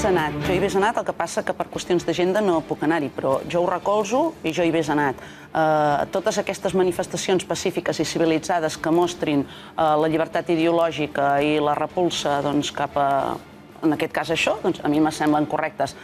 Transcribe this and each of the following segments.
anat, el que passa que per qüestions d'agenda no puc anar-hi, però jo ho recolzo i jo hi hagués anat. Totes aquestes manifestacions pacífiques i civilitzades que mostrin la llibertat ideològica i la repulsa cap a, en aquest cas això, doncs a mi me semblen correctes.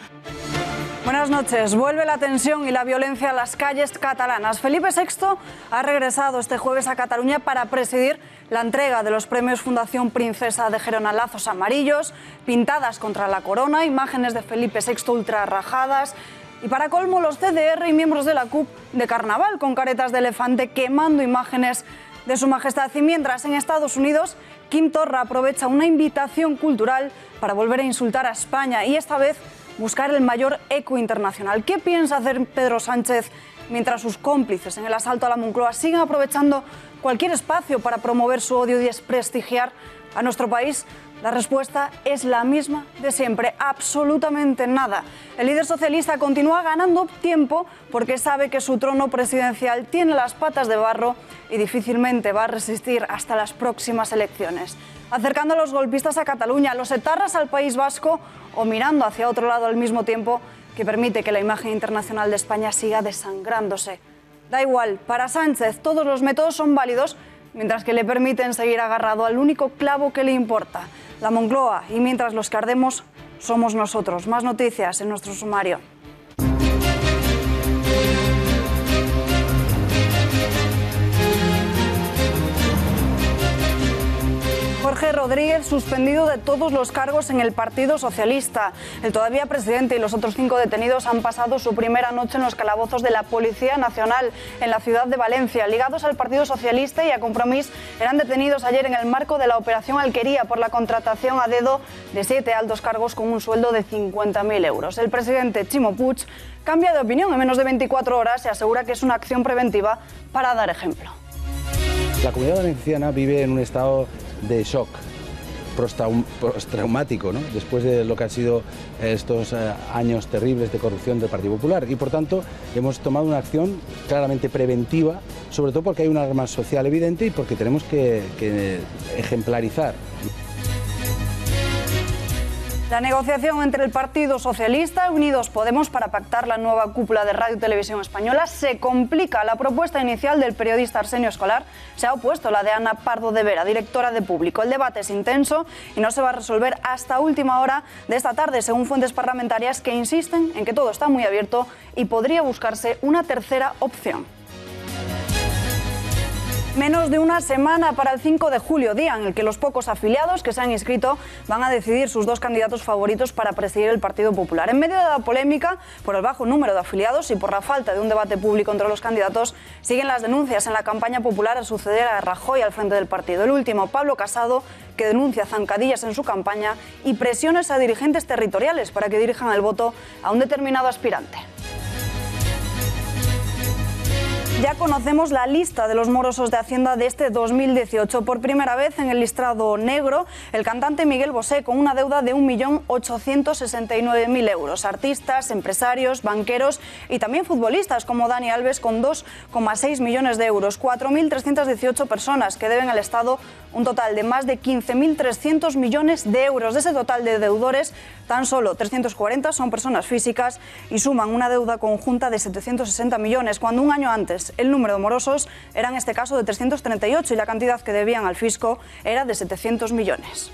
Buenas noches. Vuelve la tensión y la violencia a las calles catalanas. Felipe VI ha regresado este jueves a Cataluña para presidir la entrega de los premios Fundación Princesa de Gerona, lazos amarillos, pintadas contra la corona, imágenes de Felipe VI ultra rajadas y para colmo los CDR y miembros de la CUP de carnaval con caretas de elefante quemando imágenes de su majestad. Y mientras en Estados Unidos Quim Torra aprovecha una invitación cultural para volver a insultar a España y esta vez buscar el mayor eco internacional. ¿Qué piensa hacer Pedro Sánchez mientras sus cómplices en el asalto a la Moncloa siguen aprovechando cualquier espacio para promover su odio y desprestigiar a nuestro país? La respuesta es la misma de siempre, absolutamente nada. El líder socialista continúa ganando tiempo porque sabe que su trono presidencial tiene las patas de barro y difícilmente va a resistir hasta las próximas elecciones. Acercando a los golpistas a Cataluña, a los etarras al País Vasco o mirando hacia otro lado al mismo tiempo que permite que la imagen internacional de España siga desangrándose. Da igual, para Sánchez todos los métodos son válidos mientras que le permiten seguir agarrado al único clavo que le importa, la Moncloa, y mientras los que ardemos somos nosotros. Más noticias en nuestro sumario. Jorge Rodríguez suspendido de todos los cargos en el Partido Socialista. El todavía presidente y los otros 5 detenidos han pasado su primera noche en los calabozos de la Policía Nacional en la ciudad de Valencia. Ligados al Partido Socialista y a Compromís, eran detenidos ayer en el marco de la Operación Alquería por la contratación a dedo de 7 altos cargos con un sueldo de 50.000 euros. El presidente Ximo Puig cambia de opinión en menos de 24 horas y asegura que es una acción preventiva para dar ejemplo. La Comunidad Valenciana vive en un estado de shock postraumático, ¿no? Después de lo que han sido estos años terribles de corrupción del Partido Popular, y por tanto hemos tomado una acción claramente preventiva, sobre todo porque hay una alarma social evidente y porque tenemos que ejemplarizar. La negociación entre el Partido Socialista y Unidos Podemos para pactar la nueva cúpula de Radio y Televisión Española se complica. La propuesta inicial del periodista Arsenio Escolar se ha opuesto a la de Ana Pardo de Vera, directora de Público. El debate es intenso y no se va a resolver hasta última hora de esta tarde, según fuentes parlamentarias que insisten en que todo está muy abierto y podría buscarse una tercera opción. Menos de una semana para el 5 de julio, día en el que los pocos afiliados que se han inscrito van a decidir sus 2 candidatos favoritos para presidir el Partido Popular. En medio de la polémica por el bajo número de afiliados y por la falta de un debate público entre los candidatos, siguen las denuncias en la campaña popular a suceder a Rajoy al frente del partido. El último, Pablo Casado, que denuncia zancadillas en su campaña y presiones a dirigentes territoriales para que dirijan el voto a un determinado aspirante. Ya conocemos la lista de los morosos de Hacienda de este 2018. Por primera vez en el listado negro, el cantante Miguel Bosé, con una deuda de 1.869.000 euros. Artistas, empresarios, banqueros y también futbolistas como Dani Alves con 2,6 millones de euros. 4.318 personas que deben al Estado un total de más de 15.300 millones de euros. De ese total de deudores, tan solo 340 son personas físicas y suman una deuda conjunta de 760 millones, cuando un año antes el número de morosos era en este caso de 338 y la cantidad que debían al fisco era de 700 millones.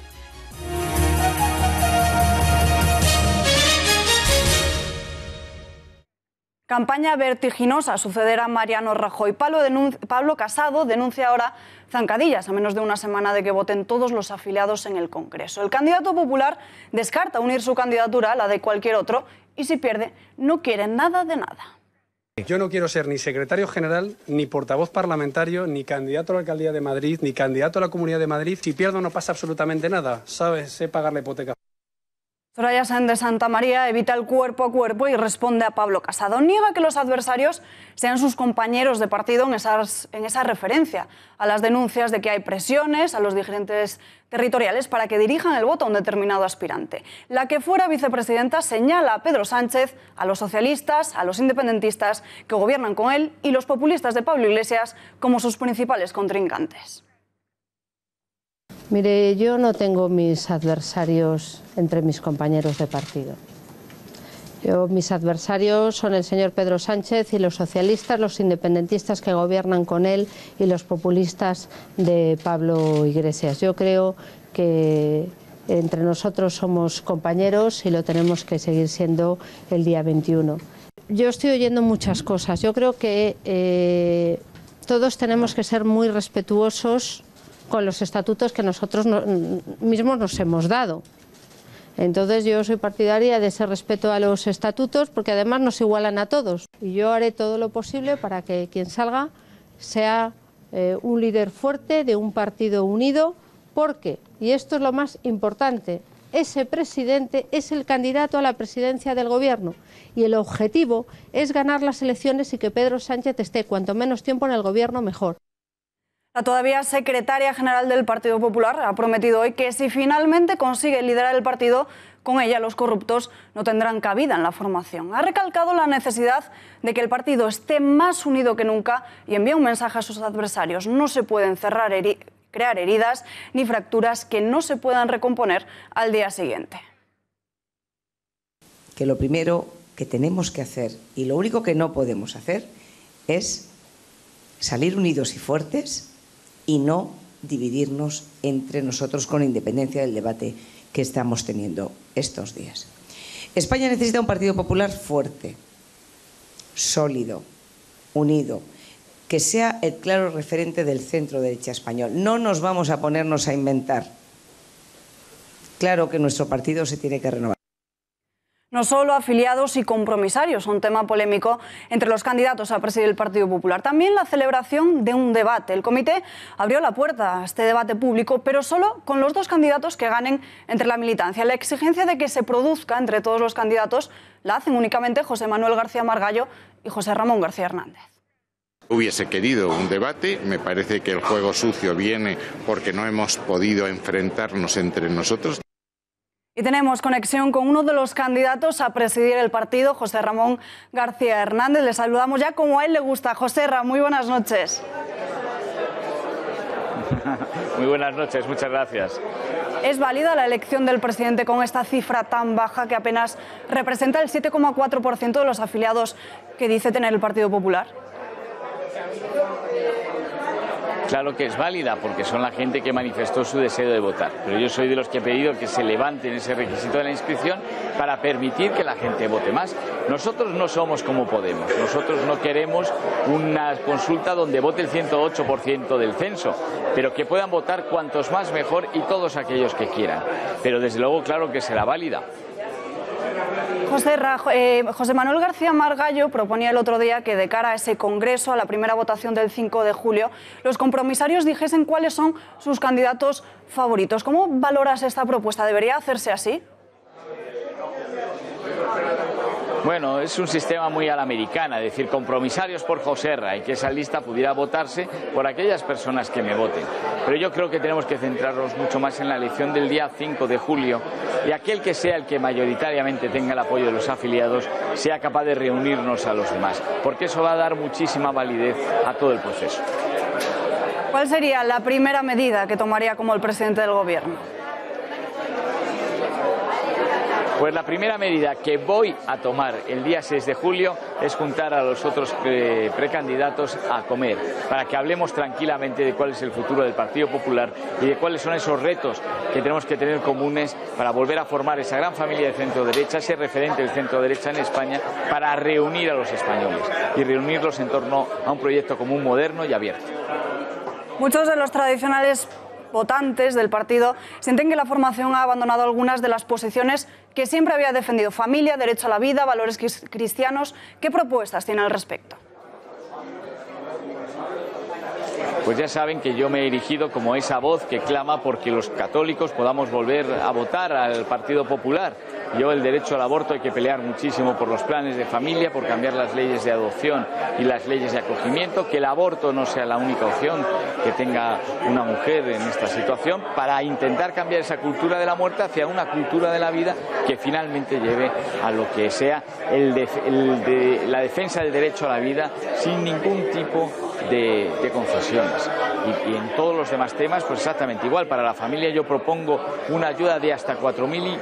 Campaña vertiginosa sucederá a Mariano Rajoy. Pablo Casado denuncia ahora zancadillas a menos de una semana de que voten todos los afiliados en el Congreso. El candidato popular descarta unir su candidatura a la de cualquier otro y si pierde no quiere nada de nada. Yo no quiero ser ni secretario general, ni portavoz parlamentario, ni candidato a la alcaldía de Madrid, ni candidato a la Comunidad de Madrid. Si pierdo no pasa absolutamente nada, ¿sabes? Sé pagar la hipoteca. Soraya Sáenz de Santa María evita el cuerpo a cuerpo y responde a Pablo Casado. Niega que los adversarios sean sus compañeros de partido en esa referencia a las denuncias de que hay presiones a los dirigentes territoriales para que dirijan el voto a un determinado aspirante. La que fuera vicepresidenta señala a Pedro Sánchez, a los socialistas, a los independentistas que gobiernan con él y los populistas de Pablo Iglesias como sus principales contrincantes. Mire, yo no tengo mis adversarios entre mis compañeros de partido. Mis adversarios son el señor Pedro Sánchez y los socialistas, los independentistas que gobiernan con él y los populistas de Pablo Iglesias. Yo creo que entre nosotros somos compañeros y lo tenemos que seguir siendo el día 21. Yo estoy oyendo muchas cosas. Yo creo que todos tenemos que ser muy respetuosos con los estatutos que nosotros mismos nos hemos dado. Entonces yo soy partidaria de ese respeto a los estatutos porque además nos igualan a todos. Y yo haré todo lo posible para que quien salga sea un líder fuerte de un partido unido porque, y esto es lo más importante, ese presidente es el candidato a la presidencia del gobierno y el objetivo es ganar las elecciones y que Pedro Sánchez esté cuanto menos tiempo en el gobierno mejor. La todavía secretaria general del Partido Popular ha prometido hoy que si finalmente consigue liderar el partido, con ella los corruptos no tendrán cabida en la formación. Ha recalcado la necesidad de que el partido esté más unido que nunca y envía un mensaje a sus adversarios. No se pueden crear heridas ni fracturas que no se puedan recomponer al día siguiente. Que lo primero que tenemos que hacer y lo único que no podemos hacer es salir unidos y fuertes y no dividirnos entre nosotros con independencia del debate que estamos teniendo estos días. España necesita un Partido Popular fuerte, sólido, unido, que sea el claro referente del centro-derecha español. No nos vamos a ponernos a inventar. Claro que nuestro partido se tiene que renovar. No solo afiliados y compromisarios, un tema polémico entre los candidatos a presidir el Partido Popular. También la celebración de un debate. El comité abrió la puerta a este debate público, pero solo con los dos candidatos que ganen entre la militancia. La exigencia de que se produzca entre todos los candidatos la hacen únicamente José Manuel García Margallo y José Ramón García Hernández. Hubiese querido un debate, me parece que el juego sucio viene porque no hemos podido enfrentarnos entre nosotros. Y tenemos conexión con uno de los candidatos a presidir el partido, José Ramón García Hernández. Le saludamos ya como a él le gusta. José Ramón, muy buenas noches. Muy buenas noches, muchas gracias. ¿Es válida la elección del presidente con esta cifra tan baja que apenas representa el 7,4% de los afiliados que dice tener el Partido Popular? Claro que es válida, porque son la gente que manifestó su deseo de votar. Pero yo soy de los que he pedido que se levanten ese requisito de la inscripción para permitir que la gente vote más. Nosotros no somos como Podemos. Nosotros no queremos una consulta donde vote el 108% del censo, pero que puedan votar cuantos más mejor y todos aquellos que quieran. Pero desde luego, claro que será válida. José Manuel García Margallo proponía el otro día que de cara a ese congreso, a la primera votación del 5 de julio, los compromisarios dijesen cuáles son sus candidatos favoritos. ¿Cómo valoras esta propuesta? ¿Debería hacerse así? Bueno, es un sistema muy a la americana, es decir, compromisarios por Joserra y que esa lista pudiera votarse por aquellas personas que me voten. Pero yo creo que tenemos que centrarnos mucho más en la elección del día 5 de julio y aquel que sea el que mayoritariamente tenga el apoyo de los afiliados sea capaz de reunirnos a los demás, porque eso va a dar muchísima validez a todo el proceso. ¿Cuál sería la primera medida que tomaría como el presidente del Gobierno? Pues la primera medida que voy a tomar el día 6 de julio es juntar a los otros precandidatos a comer, para que hablemos tranquilamente de cuál es el futuro del Partido Popular y de cuáles son esos retos que tenemos que tener comunes para volver a formar esa gran familia de centro-derecha, ese referente del centro-derecha en España, para reunir a los españoles y reunirlos en torno a un proyecto común moderno y abierto. Muchos de los tradicionales votantes del partido sienten que la formación ha abandonado algunas de las posiciones que siempre había defendido: familia, derecho a la vida, valores cristianos. ¿Qué propuestas tiene al respecto? Pues ya saben que yo me he erigido como esa voz que clama porque los católicos podamos volver a votar al Partido Popular. Yo el derecho al aborto hay que pelear muchísimo por los planes de familia, por cambiar las leyes de adopción y las leyes de acogimiento, que el aborto no sea la única opción que tenga una mujer en esta situación, para intentar cambiar esa cultura de la muerte hacia una cultura de la vida que finalmente lleve a lo que sea la defensa del derecho a la vida sin ningún tipo de concesiones. Y en todos los demás temas, pues exactamente igual. Para la familia yo propongo una ayuda de hasta 4.000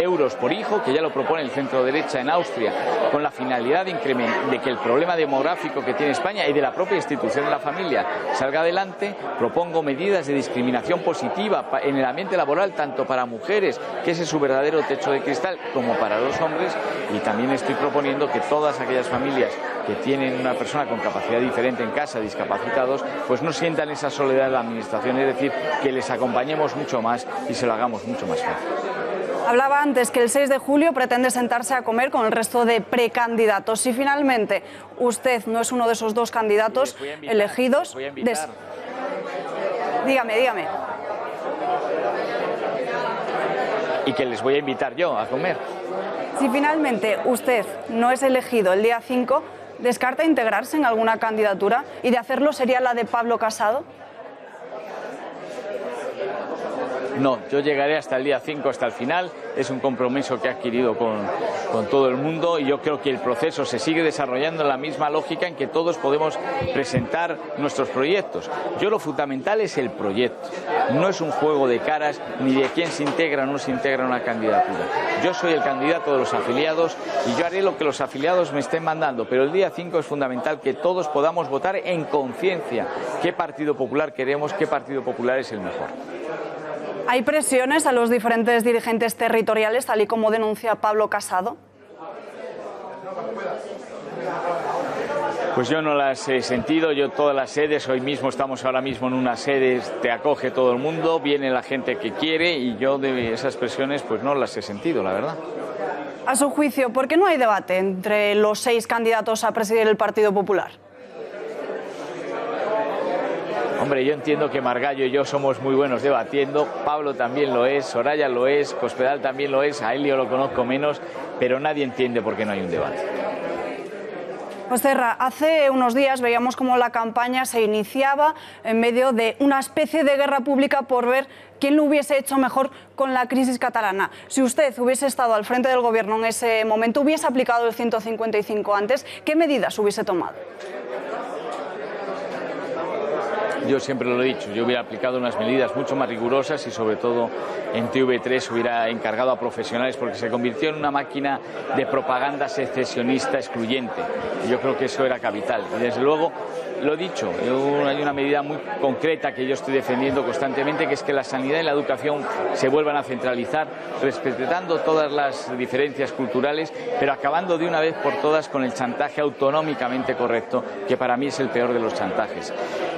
euros por hijo, que ya lo propone el centro derecha en Austria, con la finalidad de que el problema demográfico que tiene España y de la propia institución de la familia salga adelante. Propongo medidas de discriminación positiva en el ambiente laboral, tanto para mujeres, que ese es su verdadero techo de cristal, como para los hombres. Y también estoy proponiendo que todas aquellas familias que tienen una persona con capacidad diferente en casa, discapacitados, pues no sientan esa soledad de la administración, es decir, que les acompañemos mucho más y se lo hagamos mucho más fácil. Hablaba antes que el 6 de julio pretende sentarse a comer con el resto de precandidatos. Si finalmente usted no es uno de esos dos candidatos elegidos... Dígame. Y que les voy a invitar yo a comer. Si finalmente usted no es elegido el día 5, ¿descarta integrarse en alguna candidatura? ¿Y de hacerlo sería la de Pablo Casado? No, yo llegaré hasta el día 5, hasta el final. Es un compromiso que he adquirido con todo el mundo y yo creo que el proceso se sigue desarrollando en la misma lógica en que todos podemos presentar nuestros proyectos. Yo lo fundamental es el proyecto, no es un juego de caras ni de quién se integra o no se integra en una candidatura. Yo soy el candidato de los afiliados y yo haré lo que los afiliados me estén mandando, pero el día 5 es fundamental que todos podamos votar en conciencia qué Partido Popular queremos, qué Partido Popular es el mejor. ¿Hay presiones a los diferentes dirigentes territoriales, tal y como denuncia Pablo Casado? Pues yo no las he sentido, yo todas las sedes, hoy mismo estamos ahora mismo en unas sedes, te acoge todo el mundo, viene la gente que quiere y yo de esas presiones pues no las he sentido, la verdad. A su juicio, ¿por qué no hay debate entre los 6 candidatos a presidir el Partido Popular? Hombre, yo entiendo que Margallo y yo somos muy buenos debatiendo, Pablo también lo es, Soraya lo es, Cospedal también lo es, a Elio lo conozco menos, pero nadie entiende por qué no hay un debate. Joserra, hace unos días veíamos cómo la campaña se iniciaba en medio de una especie de guerra pública por ver quién lo hubiese hecho mejor con la crisis catalana. Si usted hubiese estado al frente del gobierno en ese momento, hubiese aplicado el 155 antes, ¿qué medidas hubiese tomado? Yo siempre lo he dicho, yo hubiera aplicado unas medidas mucho más rigurosas y sobre todo en TV3 hubiera encargado a profesionales porque se convirtió en una máquina de propaganda secesionista excluyente. Y yo creo que eso era capital. Y desde luego, lo he dicho, hay una medida muy concreta que yo estoy defendiendo constantemente, que es que la sanidad y la educación se vuelvan a centralizar, respetando todas las diferencias culturales, pero acabando de una vez por todas con el chantaje autonómicamente correcto, que para mí es el peor de los chantajes.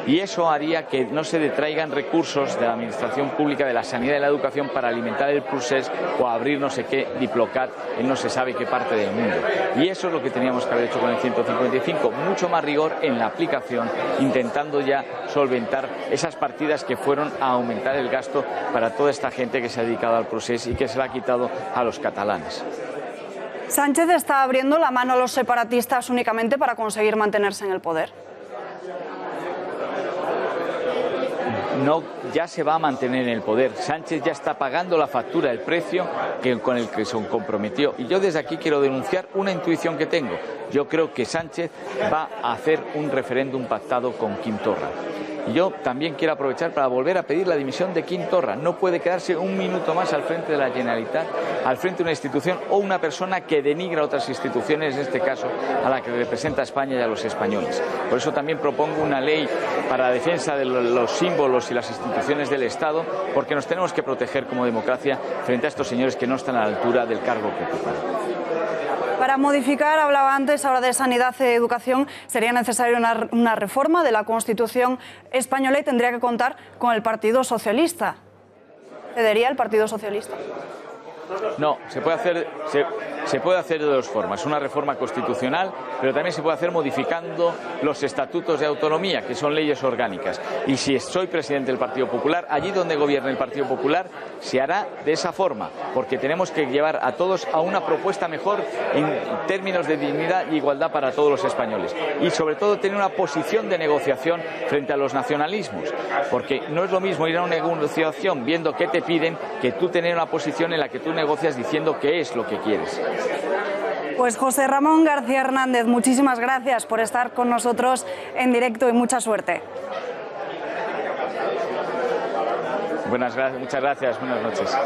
Y eso haría que no se detraigan recursos de la administración pública, de la sanidad y la educación para alimentar el Prusés o abrir no sé qué Diplocat en no se sabe qué parte del mundo. Y eso es lo que teníamos que haber hecho con el 155, mucho más rigor en la aplicación, intentando ya solventar esas partidas que fueron a aumentar el gasto para toda esta gente que se ha dedicado al Prusés y que se la ha quitado a los catalanes. ¿Sánchez está abriendo la mano a los separatistas únicamente para conseguir mantenerse en el poder? No, ya se va a mantener en el poder. Sánchez ya está pagando la factura, el precio con el que se comprometió. Y yo desde aquí quiero denunciar una intuición que tengo. Yo creo que Sánchez va a hacer un referéndum pactado con Quim Torra. Y yo también quiero aprovechar para volver a pedir la dimisión de Quim Torra. No puede quedarse un minuto más al frente de la Generalitat, al frente de una institución o una persona que denigra a otras instituciones, en este caso a la que representa a España y a los españoles. Por eso también propongo una ley para la defensa de los símbolos y las instituciones del Estado, porque nos tenemos que proteger como democracia frente a estos señores que no están a la altura del cargo que ocupan. Para modificar, hablaba antes ahora de sanidad y educación, sería necesaria una reforma de la Constitución española y tendría que contar con el Partido Socialista. ¿Cedería el Partido Socialista? No, se puede hacer de dos formas. Una reforma constitucional, pero también se puede hacer modificando los estatutos de autonomía, que son leyes orgánicas. Y si soy presidente del Partido Popular, allí donde gobierne el Partido Popular, se hará de esa forma, porque tenemos que llevar a todos a una propuesta mejor en términos de dignidad y igualdad para todos los españoles. Y sobre todo tener una posición de negociación frente a los nacionalismos, porque no es lo mismo ir a una negociación viendo qué te piden que tú tener una posición en la que tú negocias diciendo qué es lo que quieres. Pues José Ramón García Hernández, muchísimas gracias por estar con nosotros en directo y mucha suerte. Muchas gracias, buenas noches.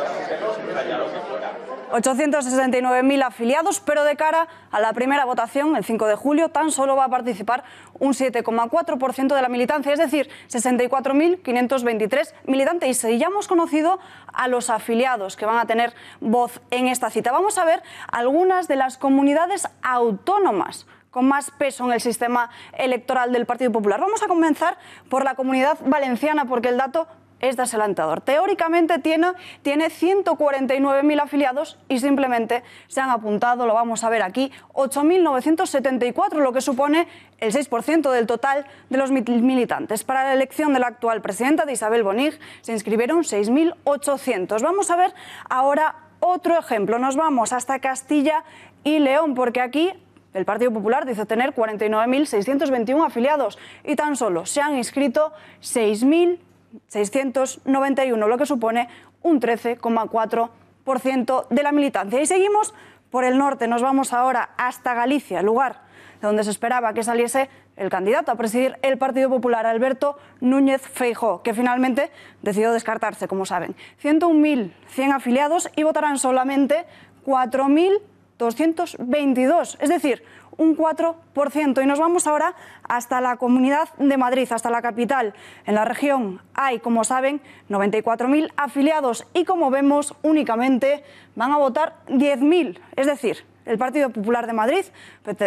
869.000 afiliados, pero de cara a la primera votación, el 5 de julio, tan solo va a participar un 7,4% de la militancia, es decir, 64.523 militantes. Y ya hemos conocido a los afiliados que van a tener voz en esta cita. Vamos a ver algunas de las comunidades autónomas con más peso en el sistema electoral del Partido Popular. Vamos a comenzar por la Comunidad Valenciana, porque el dato es desalentador. Teóricamente tiene 149.000 afiliados y simplemente se han apuntado, lo vamos a ver aquí, 8.974, lo que supone el 6% del total de los militantes. Para la elección de la actual presidenta, de Isabel Bonig, se inscribieron 6.800. Vamos a ver ahora otro ejemplo. Nos vamos hasta Castilla y León, porque aquí el Partido Popular dice tener 49.621 afiliados y tan solo se han inscrito 6.691, lo que supone un 13,4% de la militancia. Y seguimos por el norte, nos vamos ahora hasta Galicia, lugar donde se esperaba que saliese el candidato a presidir el Partido Popular, Alberto Núñez Feijóo, que finalmente decidió descartarse, como saben. 101.100 afiliados y votarán solamente 4.222, es decir, un 4%. Y nos vamos ahora hasta la Comunidad de Madrid, hasta la capital. En la región hay, como saben, 94.000 afiliados y, como vemos, únicamente van a votar 10.000. Es decir, el Partido Popular de Madrid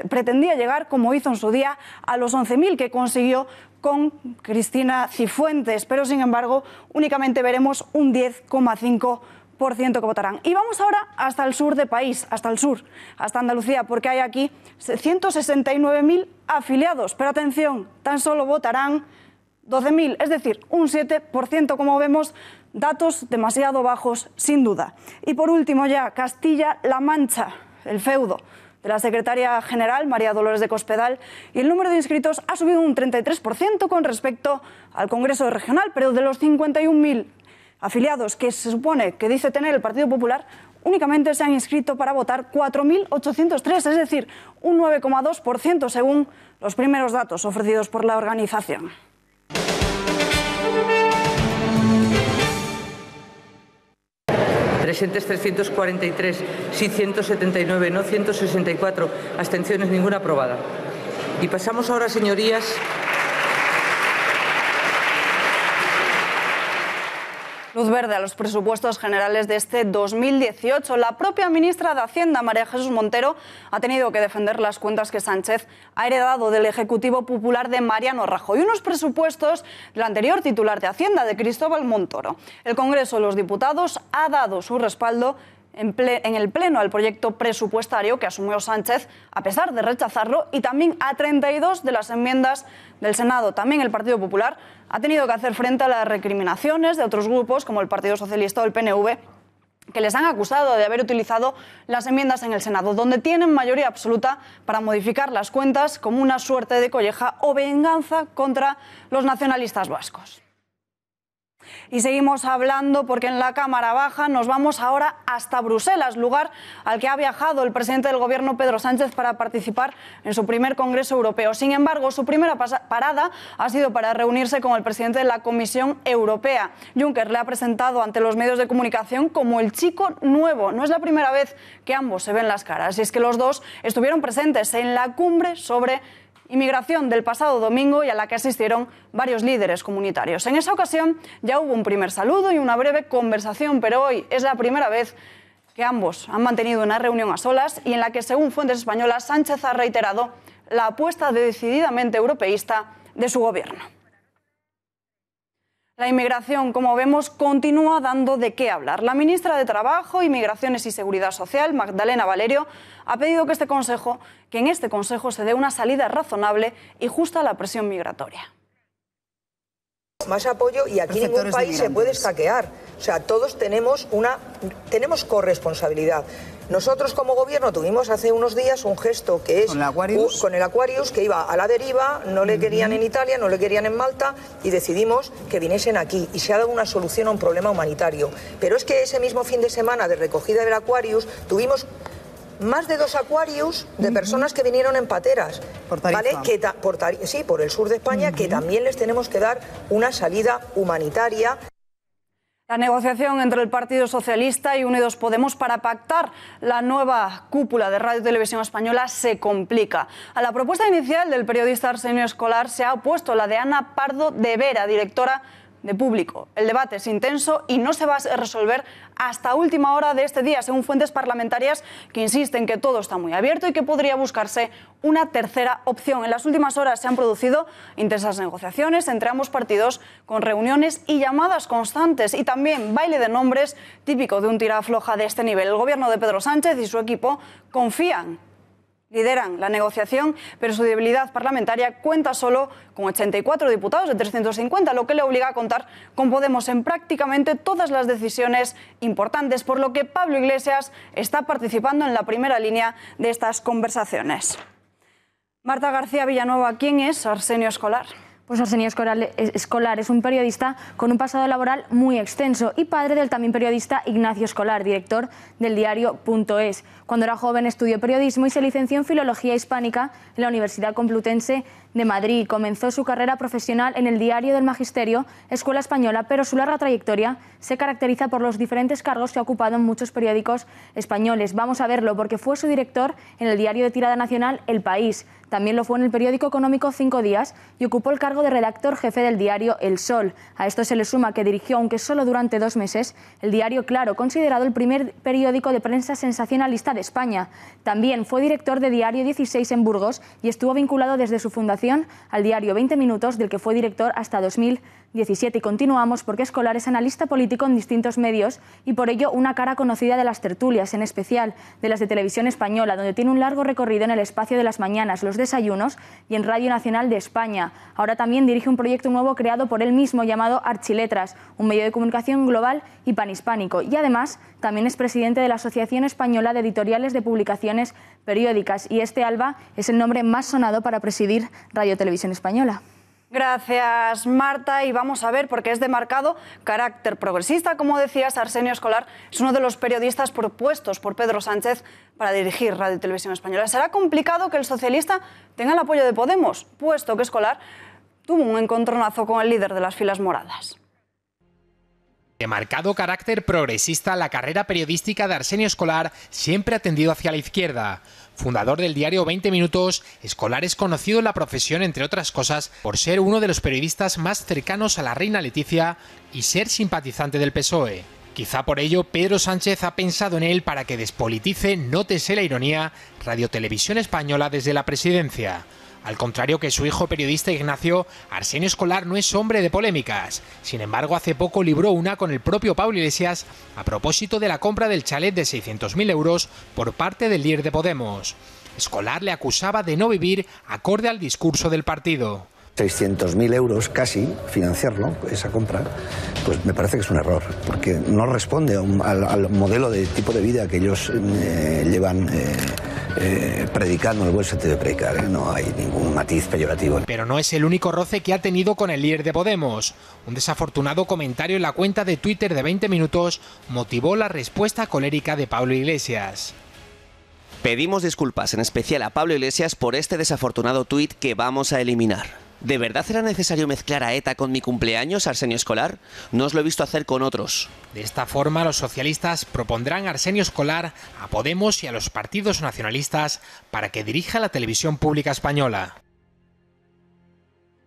pretendía llegar, como hizo en su día, a los 11.000 que consiguió con Cristina Cifuentes, pero sin embargo únicamente veremos un 10,5% que votarán. Y vamos ahora hasta el sur del país, hasta el sur, hasta Andalucía, porque hay aquí 169.000 afiliados, pero atención, tan solo votarán 12.000, es decir, un 7%, como vemos, datos demasiado bajos, sin duda. Y por último ya, Castilla-La Mancha, el feudo de la secretaria general, María Dolores de Cospedal, y el número de inscritos ha subido un 33% con respecto al Congreso Regional, pero de los 51.000 afiliados que se supone que dice tener el Partido Popular, únicamente se han inscrito para votar 4.803, es decir, un 9,2% según los primeros datos ofrecidos por la organización. Presentes 343, sí 179, no 164, abstenciones ninguna, aprobada. Y pasamos ahora, señorías, luz verde a los presupuestos generales de este 2018. La propia ministra de Hacienda, María Jesús Montero, ha tenido que defender las cuentas que Sánchez ha heredado del Ejecutivo Popular de Mariano Rajoy, unos presupuestos del anterior titular de Hacienda, de Cristóbal Montoro. El Congreso de los Diputados ha dado su respaldo en el Pleno al proyecto presupuestario que asumió Sánchez, a pesar de rechazarlo, y también a 32 de las enmiendas del Senado. También el Partido Popular ha tenido que hacer frente a las recriminaciones de otros grupos, como el Partido Socialista o el PNV, que les han acusado de haber utilizado las enmiendas en el Senado, donde tienen mayoría absoluta para modificar las cuentas como una suerte de colleja o venganza contra los nacionalistas vascos. Y seguimos hablando porque en la Cámara Baja nos vamos ahora hasta Bruselas, lugar al que ha viajado el presidente del Gobierno, Pedro Sánchez, para participar en su primer Congreso Europeo. Sin embargo, su primera parada ha sido para reunirse con el presidente de la Comisión Europea. Juncker le ha presentado ante los medios de comunicación como el chico nuevo. No es la primera vez que ambos se ven las caras, y es que los dos estuvieron presentes en la cumbre sobre inmigración del pasado domingo y a la que asistieron varios líderes comunitarios. En esa ocasión ya hubo un primer saludo y una breve conversación, pero hoy es la primera vez que ambos han mantenido una reunión a solas y en la que, según fuentes españolas, Sánchez ha reiterado la apuesta decididamente europeísta de su gobierno. La inmigración, como vemos, continúa dando de qué hablar. La ministra de Trabajo, Inmigraciones y Seguridad Social, Magdalena Valerio, ha pedido que en este Consejo se dé una salida razonable y justa a la presión migratoria. Más apoyo y aquí ningún país se puede escaquear. O sea, todos tenemos corresponsabilidad. Nosotros como gobierno tuvimos hace unos días un gesto que es con el Aquarius, que iba a la deriva, no le querían en Italia, no le querían en Malta y decidimos que viniesen aquí y se ha dado una solución a un problema humanitario. Pero es que ese mismo fin de semana de recogida del Aquarius tuvimos más de 2 Aquarius de personas que vinieron en pateras, ¿vale? Sí, por el sur de España, que también les tenemos que dar una salida humanitaria. La negociación entre el Partido Socialista y Unidos Podemos para pactar la nueva cúpula de Radio Televisión Española se complica. A la propuesta inicial del periodista Arsenio Escolar se ha opuesto la de Ana Pardo de Vera, directora de Público. El debate es intenso y no se va a resolver hasta última hora de este día, según fuentes parlamentarias que insisten que todo está muy abierto y que podría buscarse una tercera opción. En las últimas horas se han producido intensas negociaciones entre ambos partidos, con reuniones y llamadas constantes, y también baile de nombres típico de un tira-afloja de este nivel. El gobierno de Pedro Sánchez y su equipo lideran la negociación, pero su debilidad parlamentaria cuenta solo con 84 diputados de 350, lo que le obliga a contar con Podemos en prácticamente todas las decisiones importantes, por lo que Pablo Iglesias está participando en la primera línea de estas conversaciones. Marta García Villanueva, ¿quién es Arsenio Escolar? Pues Arsenio Escolar es un periodista con un pasado laboral muy extenso y padre del también periodista Ignacio Escolar, director del diario .es. Cuando era joven estudió periodismo y se licenció en Filología Hispánica en la Universidad Complutense de Madrid. Comenzó su carrera profesional en el Diario del Magisterio, Escuela Española, pero su larga trayectoria se caracteriza por los diferentes cargos que ha ocupado en muchos periódicos españoles. Vamos a verlo porque fue su director en el diario de tirada nacional El País. También lo fue en el periódico económico 5 Días y ocupó el cargo de redactor jefe del diario El Sol. A esto se le suma que dirigió, aunque solo durante 2 meses, el diario Claro, considerado el primer periódico de prensa sensacionalista de España. También fue director de Diario 16 en Burgos y estuvo vinculado desde su fundación al diario 20 Minutos, del que fue director hasta 2017. Y continuamos porque Escolar es analista político en distintos medios y por ello una cara conocida de las tertulias, en especial de las de Televisión Española, donde tiene un largo recorrido en el espacio de las mañanas, los desayunos y en Radio Nacional de España. Ahora también dirige un proyecto nuevo creado por él mismo llamado Archiletras, un medio de comunicación global y panhispánico. Y además también es presidente de la Asociación Española de Editoriales de Publicaciones Periódicas. Y este, Alba, es el nombre más sonado para presidir Radio Televisión Española. Gracias, Marta. Y vamos a ver, porque es de marcado carácter progresista, como decías, Arsenio Escolar es uno de los periodistas propuestos por Pedro Sánchez para dirigir Radio Televisión Española. ¿Será complicado que el socialista tenga el apoyo de Podemos, puesto que Escolar tuvo un encontronazo con el líder de las filas moradas? De marcado carácter progresista, la carrera periodística de Arsenio Escolar siempre ha tendido hacia la izquierda. Fundador del diario 20 Minutos, Escolar es conocido en la profesión, entre otras cosas, por ser uno de los periodistas más cercanos a la reina Leticia y ser simpatizante del PSOE. Quizá por ello Pedro Sánchez ha pensado en él para que despolitice, nótese la ironía, Radio Televisión Española desde la presidencia. Al contrario que su hijo periodista Ignacio, Arsenio Escolar no es hombre de polémicas. Sin embargo, hace poco libró una con el propio Pablo Iglesias a propósito de la compra del chalet de 600.000 euros por parte del líder de Podemos. Escolar le acusaba de no vivir acorde al discurso del partido. 600.000 euros casi, financiarlo, esa compra, pues me parece que es un error, porque no responde al modelo de tipo de vida que ellos llevan predicando, en el buen sentido de predicar, no hay ningún matiz peyorativo. Pero no es el único roce que ha tenido con el líder de Podemos. Un desafortunado comentario en la cuenta de Twitter de 20 Minutos motivó la respuesta colérica de Pablo Iglesias. Pedimos disculpas, en especial a Pablo Iglesias, por este desafortunado tuit que vamos a eliminar. ¿De verdad era necesario mezclar a ETA con mi cumpleaños, Arsenio Escolar? No os lo he visto hacer con otros. De esta forma, los socialistas propondrán a Arsenio Escolar, a Podemos y a los partidos nacionalistas para que dirija la televisión pública española.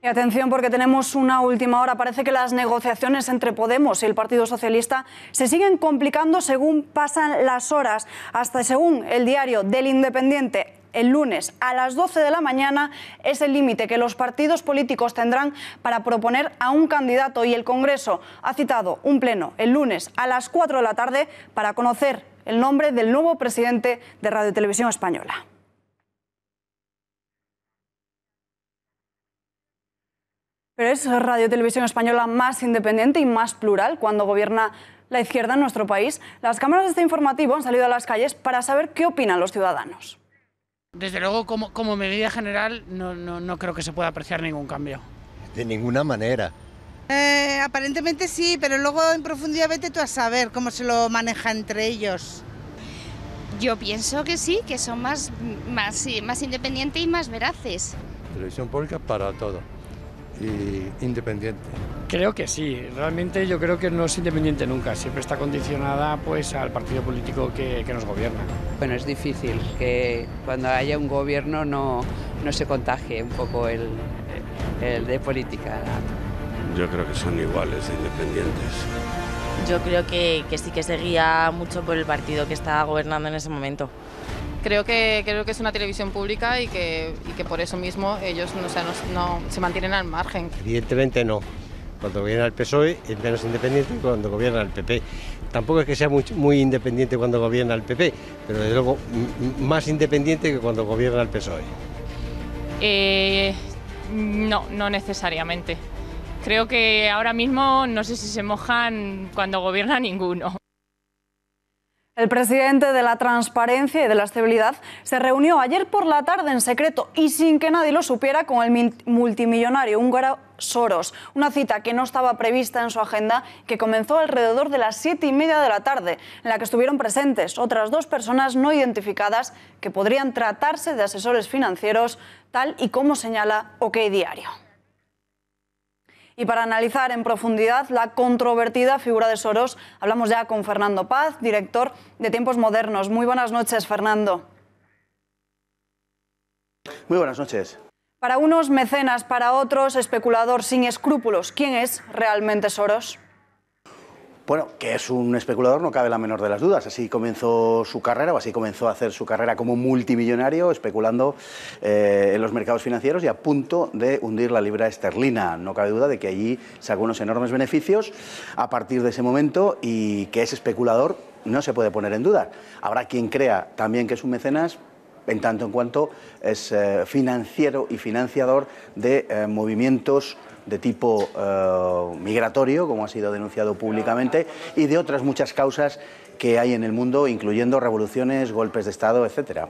Y atención, porque tenemos una última hora. Parece que las negociaciones entre Podemos y el Partido Socialista se siguen complicando según pasan las horas. Hasta según el diario del Independiente, el lunes a las 12 de la mañana es el límite que los partidos políticos tendrán para proponer a un candidato, y el Congreso ha citado un pleno el lunes a las 4 de la tarde para conocer el nombre del nuevo presidente de Radio Televisión Española. Pero es Radio Televisión Española más independiente y más plural cuando gobierna la izquierda en nuestro país. Las cámaras de este informativo han salido a las calles para saber qué opinan los ciudadanos. Desde luego, como medida general, no creo que se pueda apreciar ningún cambio. De ninguna manera. Aparentemente sí, pero luego en profundidad vete tú a saber cómo se lo maneja entre ellos. Yo pienso que sí, que son más independientes y más veraces. Televisión pública para todo y independiente. Creo que sí, realmente yo creo que no es independiente nunca, siempre está condicionada pues al partido político que nos gobierna. Bueno, es difícil que cuando haya un gobierno no se contagie un poco el de política. Yo creo que son iguales de independientes. Yo creo que sí que se guía mucho por el partido que está gobernando en ese momento. Creo que es una televisión pública y que por eso mismo ellos no se mantienen al margen. Evidentemente no. Cuando gobierna el PSOE es menos independiente que cuando gobierna el PP. Tampoco es que sea muy independiente cuando gobierna el PP, pero desde luego más independiente que cuando gobierna el PSOE. No necesariamente. Creo que ahora mismo no sé si se mojan cuando gobierna ninguno. El presidente de la Transparencia y de la Estabilidad se reunió ayer por la tarde en secreto y sin que nadie lo supiera con el multimillonario húngaro Soros. Una cita que no estaba prevista en su agenda, que comenzó alrededor de las 7:30 de la tarde, en la que estuvieron presentes otras 2 personas no identificadas que podrían tratarse de asesores financieros, tal y como señala OK Diario. Y para analizar en profundidad la controvertida figura de Soros, hablamos ya con Fernando Paz, director de Tiempos Modernos. Muy buenas noches, Fernando. Muy buenas noches. Para unos mecenas, para otros especulador sin escrúpulos. ¿Quién es realmente Soros? Bueno, que es un especulador no cabe la menor de las dudas. Así comenzó su carrera, o así comenzó a hacer su carrera como multimillonario, especulando en los mercados financieros y a punto de hundir la libra esterlina. No cabe duda de que allí sacó unos enormes beneficios a partir de ese momento, y que es especulador no se puede poner en duda. Habrá quien crea también que es un mecenas, en tanto en cuanto es financiero y financiador de movimientos de tipo migratorio, como ha sido denunciado públicamente, y de otras muchas causas que hay en el mundo, incluyendo revoluciones, golpes de Estado, etcétera.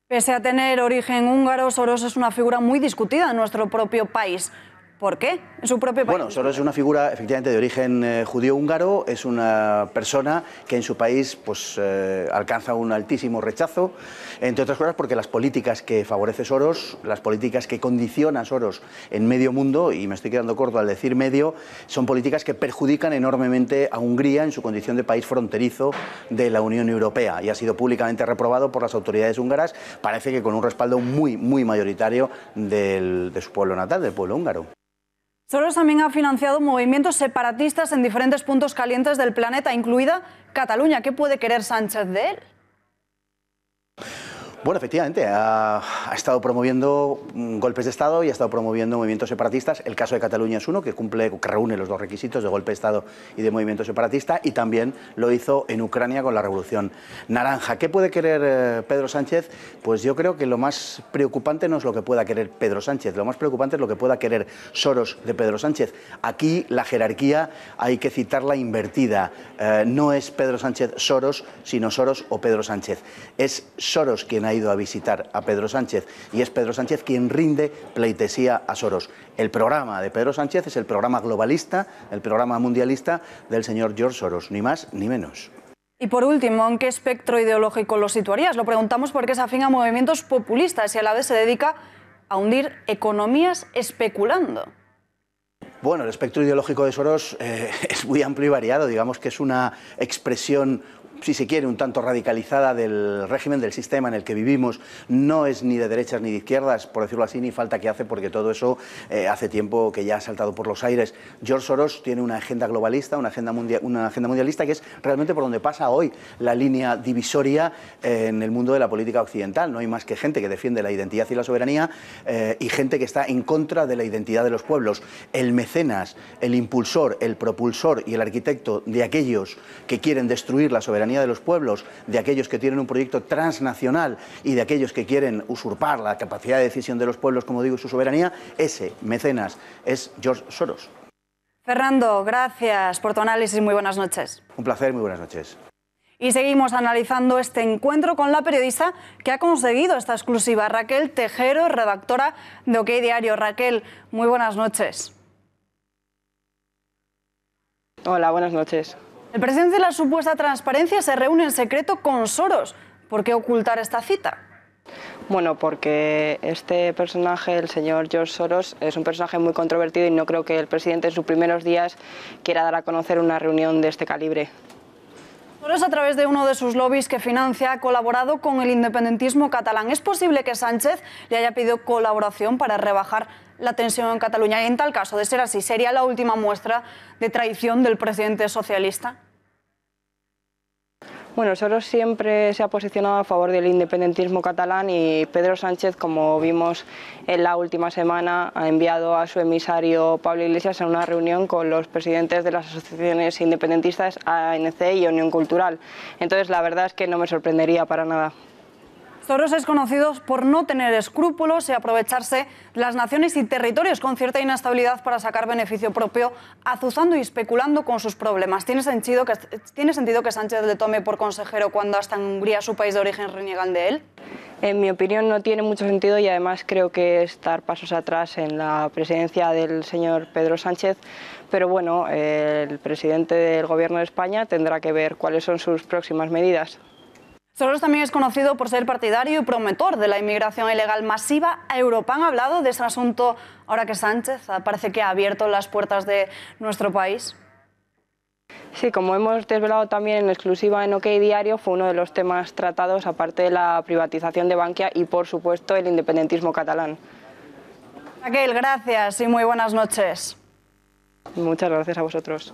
Pese a tener origen húngaro, Soros es una figura muy discutida en nuestro propio país. ¿Por qué? En su propio país. Bueno, Soros es una figura efectivamente de origen judío-húngaro, es una persona que en su país pues, alcanza un altísimo rechazo, entre otras cosas porque las políticas que favorece Soros, las políticas que condiciona Soros en medio mundo, y me estoy quedando corto al decir medio, son políticas que perjudican enormemente a Hungría en su condición de país fronterizo de la Unión Europea, y ha sido públicamente reprobado por las autoridades húngaras, parece que con un respaldo muy mayoritario de su pueblo natal, del pueblo húngaro. Soros también ha financiado movimientos separatistas en diferentes puntos calientes del planeta, incluida Cataluña. ¿Qué puede querer Sánchez de él? Bueno, efectivamente, ha estado promoviendo golpes de Estado y ha estado promoviendo movimientos separatistas. El caso de Cataluña es uno que reúne los 2 requisitos de golpe de Estado y de movimiento separatista, y también lo hizo en Ucrania con la Revolución Naranja. ¿Qué puede querer Pedro Sánchez? Pues yo creo que lo más preocupante no es lo que pueda querer Pedro Sánchez, lo más preocupante es lo que pueda querer Soros de Pedro Sánchez. Aquí la jerarquía hay que citarla invertida. No es Pedro Sánchez Soros, sino Soros o Pedro Sánchez. Es Soros quien ha ido a visitar a Pedro Sánchez, y es Pedro Sánchez quien rinde pleitesía a Soros. El programa de Pedro Sánchez es el programa globalista, el programa mundialista del señor George Soros, ni más ni menos. Y por último, ¿en qué espectro ideológico lo situarías? Lo preguntamos porque es afín a movimientos populistas y a la vez se dedica a hundir economías especulando. Bueno, el espectro ideológico de Soros es muy amplio y variado. Digamos que es una expresión, si se quiere, un tanto radicalizada del régimen, del sistema en el que vivimos. No es ni de derechas ni de izquierdas, por decirlo así, ni falta que hace, porque todo eso hace tiempo que ya ha saltado por los aires. George Soros tiene una agenda globalista, una agenda mundialista, que es realmente por donde pasa hoy la línea divisoria en el mundo de la política occidental. No hay más que gente que defiende la identidad y la soberanía y gente que está en contra de la identidad de los pueblos. El mecenas, el impulsor, el propulsor y el arquitecto de aquellos que quieren destruir la soberanía de los pueblos, de aquellos que tienen un proyecto transnacional y de aquellos que quieren usurpar la capacidad de decisión de los pueblos, como digo, y su soberanía, ese mecenas es George Soros. Fernando, gracias por tu análisis. Muy buenas noches. Un placer, muy buenas noches. Y seguimos analizando este encuentro con la periodista que ha conseguido esta exclusiva, Raquel Tejero, redactora de OK Diario. Raquel, muy buenas noches. Hola, buenas noches. El presidente de la supuesta transparencia se reúne en secreto con Soros. ¿Por qué ocultar esta cita? Bueno, porque este personaje, el señor George Soros, es un personaje muy controvertido y no creo que el presidente en sus primeros días quiera dar a conocer una reunión de este calibre. Soros, a través de uno de sus lobbies que financia, ha colaborado con el independentismo catalán. ¿Es posible que Sánchez le haya pedido colaboración para rebajar la tensión en Cataluña? Y en tal caso, de ser así, ¿sería la última muestra de traición del presidente socialista? Bueno, Soros siempre se ha posicionado a favor del independentismo catalán y Pedro Sánchez, como vimos en la última semana, ha enviado a su emisario Pablo Iglesias a una reunión con los presidentes de las asociaciones independentistas ANC y Unión Cultural. Entonces, la verdad es que no me sorprendería para nada. Soros es conocido por no tener escrúpulos y aprovecharse de las naciones y territorios con cierta inestabilidad para sacar beneficio propio, azuzando y especulando con sus problemas. ¿Tiene sentido que Sánchez le tome por consejero cuando hasta en Hungría, su país de origen, reniegan de él? En mi opinión no tiene mucho sentido y además creo que es dar pasos atrás en la presidencia del señor Pedro Sánchez, pero bueno, el presidente del Gobierno de España tendrá que ver cuáles son sus próximas medidas. Soros también es conocido por ser partidario y promotor de la inmigración ilegal masiva a Europa. ¿Han hablado de ese asunto ahora que Sánchez parece que ha abierto las puertas de nuestro país? Sí, como hemos desvelado también en exclusiva en OK Diario, fue uno de los temas tratados, aparte de la privatización de Bankia y, por supuesto, el independentismo catalán. Raquel, gracias y muy buenas noches. Muchas gracias a vosotros.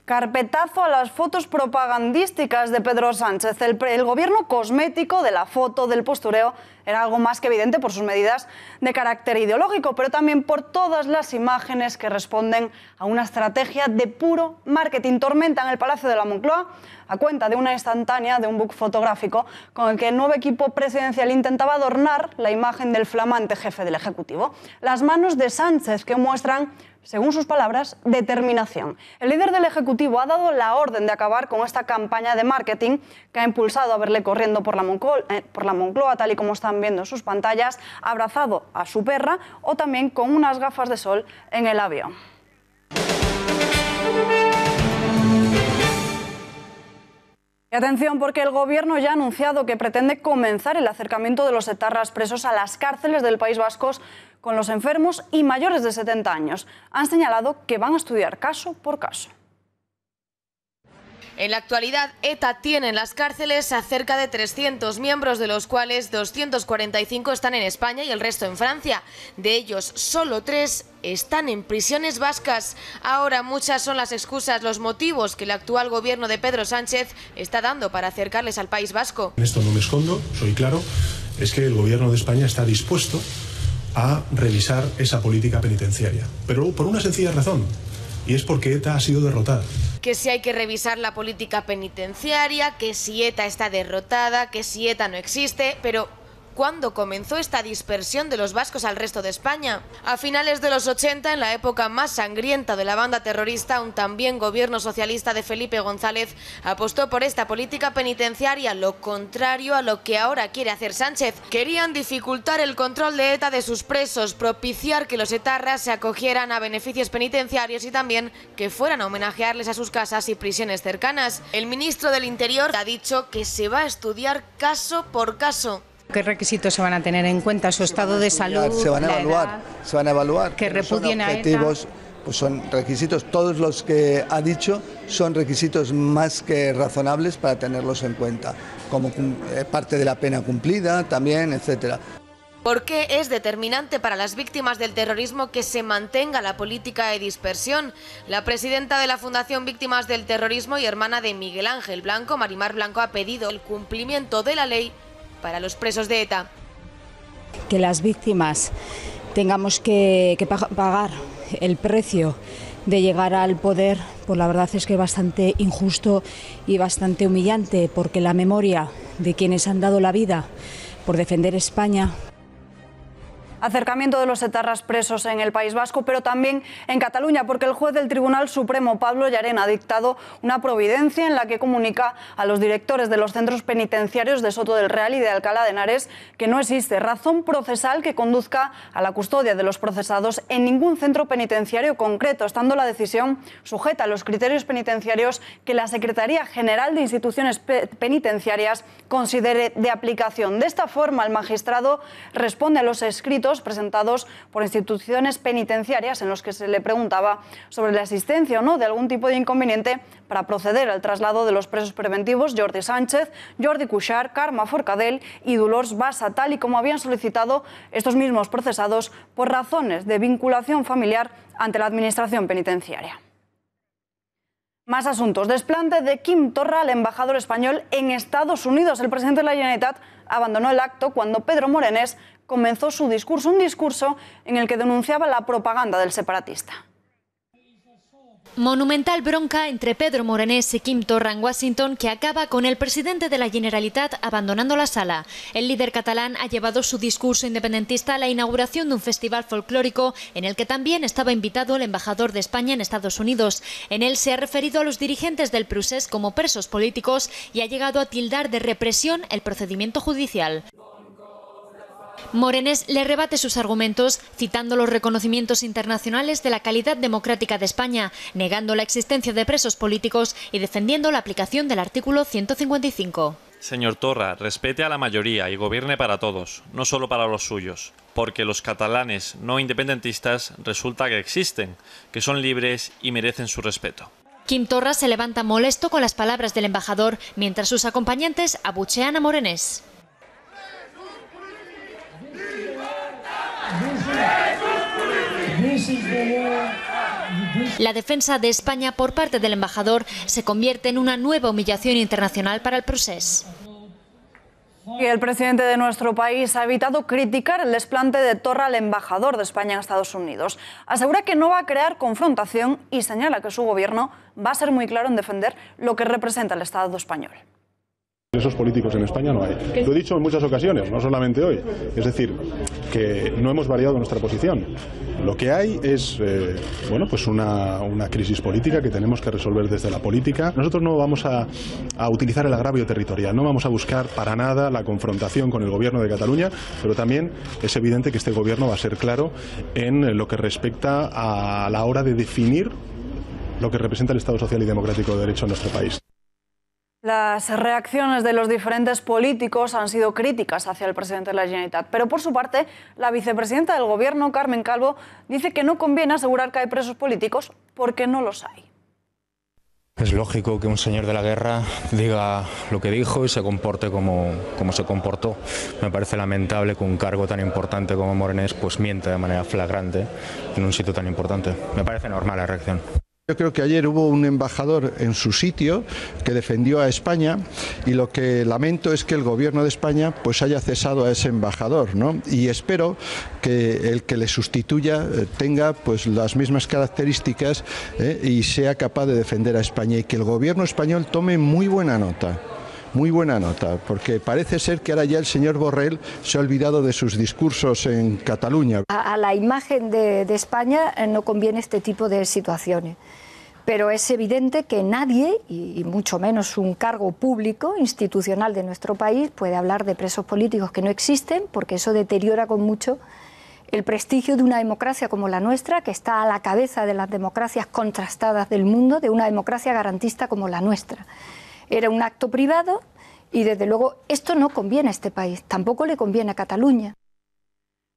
Carpetazo a las fotos propagandísticas de Pedro Sánchez. El gobierno cosmético de la foto, del postureo, era algo más que evidente por sus medidas de carácter ideológico, pero también por todas las imágenes que responden a una estrategia de puro marketing. Tormentan el Palacio de la Moncloa a cuenta de una instantánea de un book fotográfico con el que el nuevo equipo presidencial intentaba adornar la imagen del flamante jefe del Ejecutivo. Las manos de Sánchez, que muestran, según sus palabras, determinación. El líder del Ejecutivo ha dado la orden de acabar con esta campaña de marketing que ha impulsado a verle corriendo por la Moncloa, tal y como están viendo en sus pantallas, abrazado a su perra o también con unas gafas de sol en el avión. Y atención, porque el Gobierno ya ha anunciado que pretende comenzar el acercamiento de los etarras presos a las cárceles del País Vasco con los enfermos y mayores de 70 años. Han señalado que van a estudiar caso por caso. En la actualidad, ETA tiene en las cárceles a cerca de 300 miembros, de los cuales 245 están en España y el resto en Francia. De ellos, solo 3 están en prisiones vascas. Ahora muchas son las excusas, los motivos que el actual gobierno de Pedro Sánchez está dando para acercarles al País Vasco. En esto no me escondo, soy claro, es que el gobierno de España está dispuesto a revisar esa política penitenciaria. Pero por una sencilla razón, y es porque ETA ha sido derrotada. Que si hay que revisar la política penitenciaria, que si ETA está derrotada, que si ETA no existe, pero ¿cuándo comenzó esta dispersión de los vascos al resto de España? A finales de los 80, en la época más sangrienta de la banda terrorista, un también gobierno socialista de Felipe González apostó por esta política penitenciaria, lo contrario a lo que ahora quiere hacer Sánchez. Querían dificultar el control de ETA de sus presos, propiciar que los etarras se acogieran a beneficios penitenciarios y también que fueran a homenajearles a sus casas y prisiones cercanas. El ministro del Interior ha dicho que se va a estudiar caso por caso. ¿Qué requisitos se van a tener en cuenta? ¿Su estado de salud? Se van a evaluar. Que repudien a ETA. Objetivos, pues son requisitos, todos los que ha dicho son requisitos más que razonables para tenerlos en cuenta, como parte de la pena cumplida también, etcétera. ¿Por qué es determinante para las víctimas del terrorismo que se mantenga la política de dispersión? La presidenta de la Fundación Víctimas del Terrorismo y hermana de Miguel Ángel Blanco, Marimar Blanco, ha pedido el cumplimiento de la ley para los presos de ETA. Que las víctimas tengamos que pagar el precio de llegar al poder, pues la verdad es que es bastante injusto y bastante humillante, porque la memoria de quienes han dado la vida por defender España Acercamiento de los etarras presos en el País Vasco, pero también en Cataluña, porque el juez del Tribunal Supremo, Pablo Llarena, ha dictado una providencia en la que comunica a los directores de los centros penitenciarios de Soto del Real y de Alcalá de Henares que no existe razón procesal que conduzca a la custodia de los procesados en ningún centro penitenciario concreto, estando la decisión sujeta a los criterios penitenciarios que la Secretaría General de Instituciones Penitenciarias considere de aplicación. De esta forma, el magistrado responde a los escritos presentados por instituciones penitenciarias en los que se le preguntaba sobre la existencia o no de algún tipo de inconveniente para proceder al traslado de los presos preventivos Jordi Sánchez, Jordi Cuixart, Carme Forcadell y Dolors Bassa, tal y como habían solicitado estos mismos procesados por razones de vinculación familiar ante la Administración penitenciaria. Más asuntos. Desplante de Quim Torra al embajador español en Estados Unidos. El presidente de la Generalitat abandonó el acto cuando Pedro Morenés comenzó su discurso, un discurso en el que denunciaba la propaganda del separatista. Monumental bronca entre Pedro Morenés y Quim Torra en Washington, que acaba con el presidente de la Generalitat abandonando la sala. El líder catalán ha llevado su discurso independentista a la inauguración de un festival folclórico en el que también estaba invitado el embajador de España en Estados Unidos. En él se ha referido a los dirigentes del Procés como presos políticos y ha llegado a tildar de represión el procedimiento judicial. Morenés le rebate sus argumentos citando los reconocimientos internacionales de la calidad democrática de España, negando la existencia de presos políticos y defendiendo la aplicación del artículo 155. Señor Torra, respete a la mayoría y gobierne para todos, no solo para los suyos, porque los catalanes no independentistas resulta que existen, que son libres y merecen su respeto. Quim Torra se levanta molesto con las palabras del embajador, mientras sus acompañantes abuchean a Morenés. La defensa de España por parte del embajador se convierte en una nueva humillación internacional para el Procés. Y el presidente de nuestro país ha evitado criticar el desplante de Torra al embajador de España en Estados Unidos. Asegura que no va a crear confrontación y señala que su gobierno va a ser muy claro en defender lo que representa el Estado español. Esos políticos en España no hay. Lo he dicho en muchas ocasiones, no solamente hoy. Es decir, que no hemos variado nuestra posición. Lo que hay es pues una crisis política que tenemos que resolver desde la política. Nosotros no vamos a utilizar el agravio territorial, no vamos a buscar para nada la confrontación con el gobierno de Cataluña, pero también es evidente que este gobierno va a ser claro en lo que respecta a la hora de definir lo que representa el Estado social y democrático de derecho en nuestro país. Las reacciones de los diferentes políticos han sido críticas hacia el presidente de la Generalitat, pero por su parte, la vicepresidenta del Gobierno, Carmen Calvo, dice que no conviene asegurar que hay presos políticos porque no los hay. Es lógico que un señor de la guerra diga lo que dijo y se comporte como se comportó. Me parece lamentable que un cargo tan importante como Morenés pues mienta de manera flagrante en un sitio tan importante. Me parece normal la reacción. Yo creo que ayer hubo un embajador en su sitio que defendió a España y lo que lamento es que el gobierno de España pues haya cesado a ese embajador, ¿no? Y espero que el que le sustituya tenga pues las mismas características y sea capaz de defender a España y que el gobierno español tome muy buena nota. Muy buena nota, porque parece ser que ahora ya el señor Borrell se ha olvidado de sus discursos en Cataluña. A la imagen de España no conviene este tipo de situaciones, pero es evidente que nadie, y mucho menos un cargo público, institucional de nuestro país, puede hablar de presos políticos que no existen, porque eso deteriora con mucho el prestigio de una democracia como la nuestra, que está a la cabeza de las democracias contrastadas del mundo, de una democracia garantista como la nuestra. Era un acto privado y, desde luego, esto no conviene a este país, tampoco le conviene a Cataluña.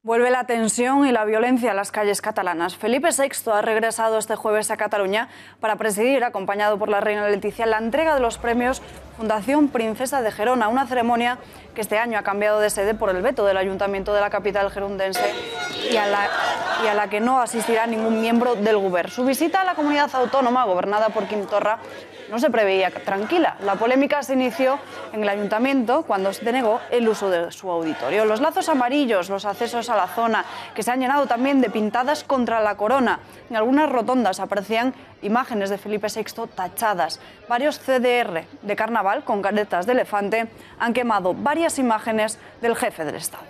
Vuelve la tensión y la violencia a las calles catalanas. Felipe VI ha regresado este jueves a Cataluña para presidir, acompañado por la reina Leticia, la entrega de los premios Fundación Princesa de Gerona, una ceremonia que este año ha cambiado de sede por el veto del Ayuntamiento de la capital gerundense y a la que no asistirá ningún miembro del Govern. Su visita a la comunidad autónoma, gobernada por Quim Torra, no se preveía tranquila. La polémica se inició en el Ayuntamiento cuando se denegó el uso de su auditorio. Los lazos amarillos, los accesos a la zona, que se han llenado también de pintadas contra la corona. En algunas rotondas aparecían imágenes de Felipe VI tachadas. Varios CDR de carnaval con caretas de elefante han quemado varias imágenes del jefe del Estado.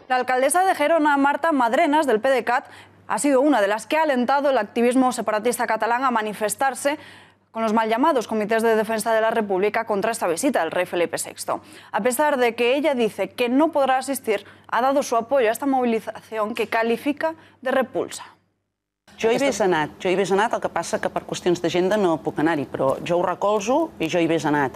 La alcaldesa de Gerona, Marta Madrenas, del PDeCAT, ha sido una de las que ha alentado el activismo separatista catalán a manifestarse con los mal llamados comités de defensa de la República contra esta visita del rey Felipe VI. A pesar de que ella dice que no podrà assistir, ha dado su apoyo a esta movilización que califica de repulsa. Jo hi hagués anat, el que passa que per qüestions d'agenda no puc anar-hi, però jo ho recolzo i jo hi hagués anat.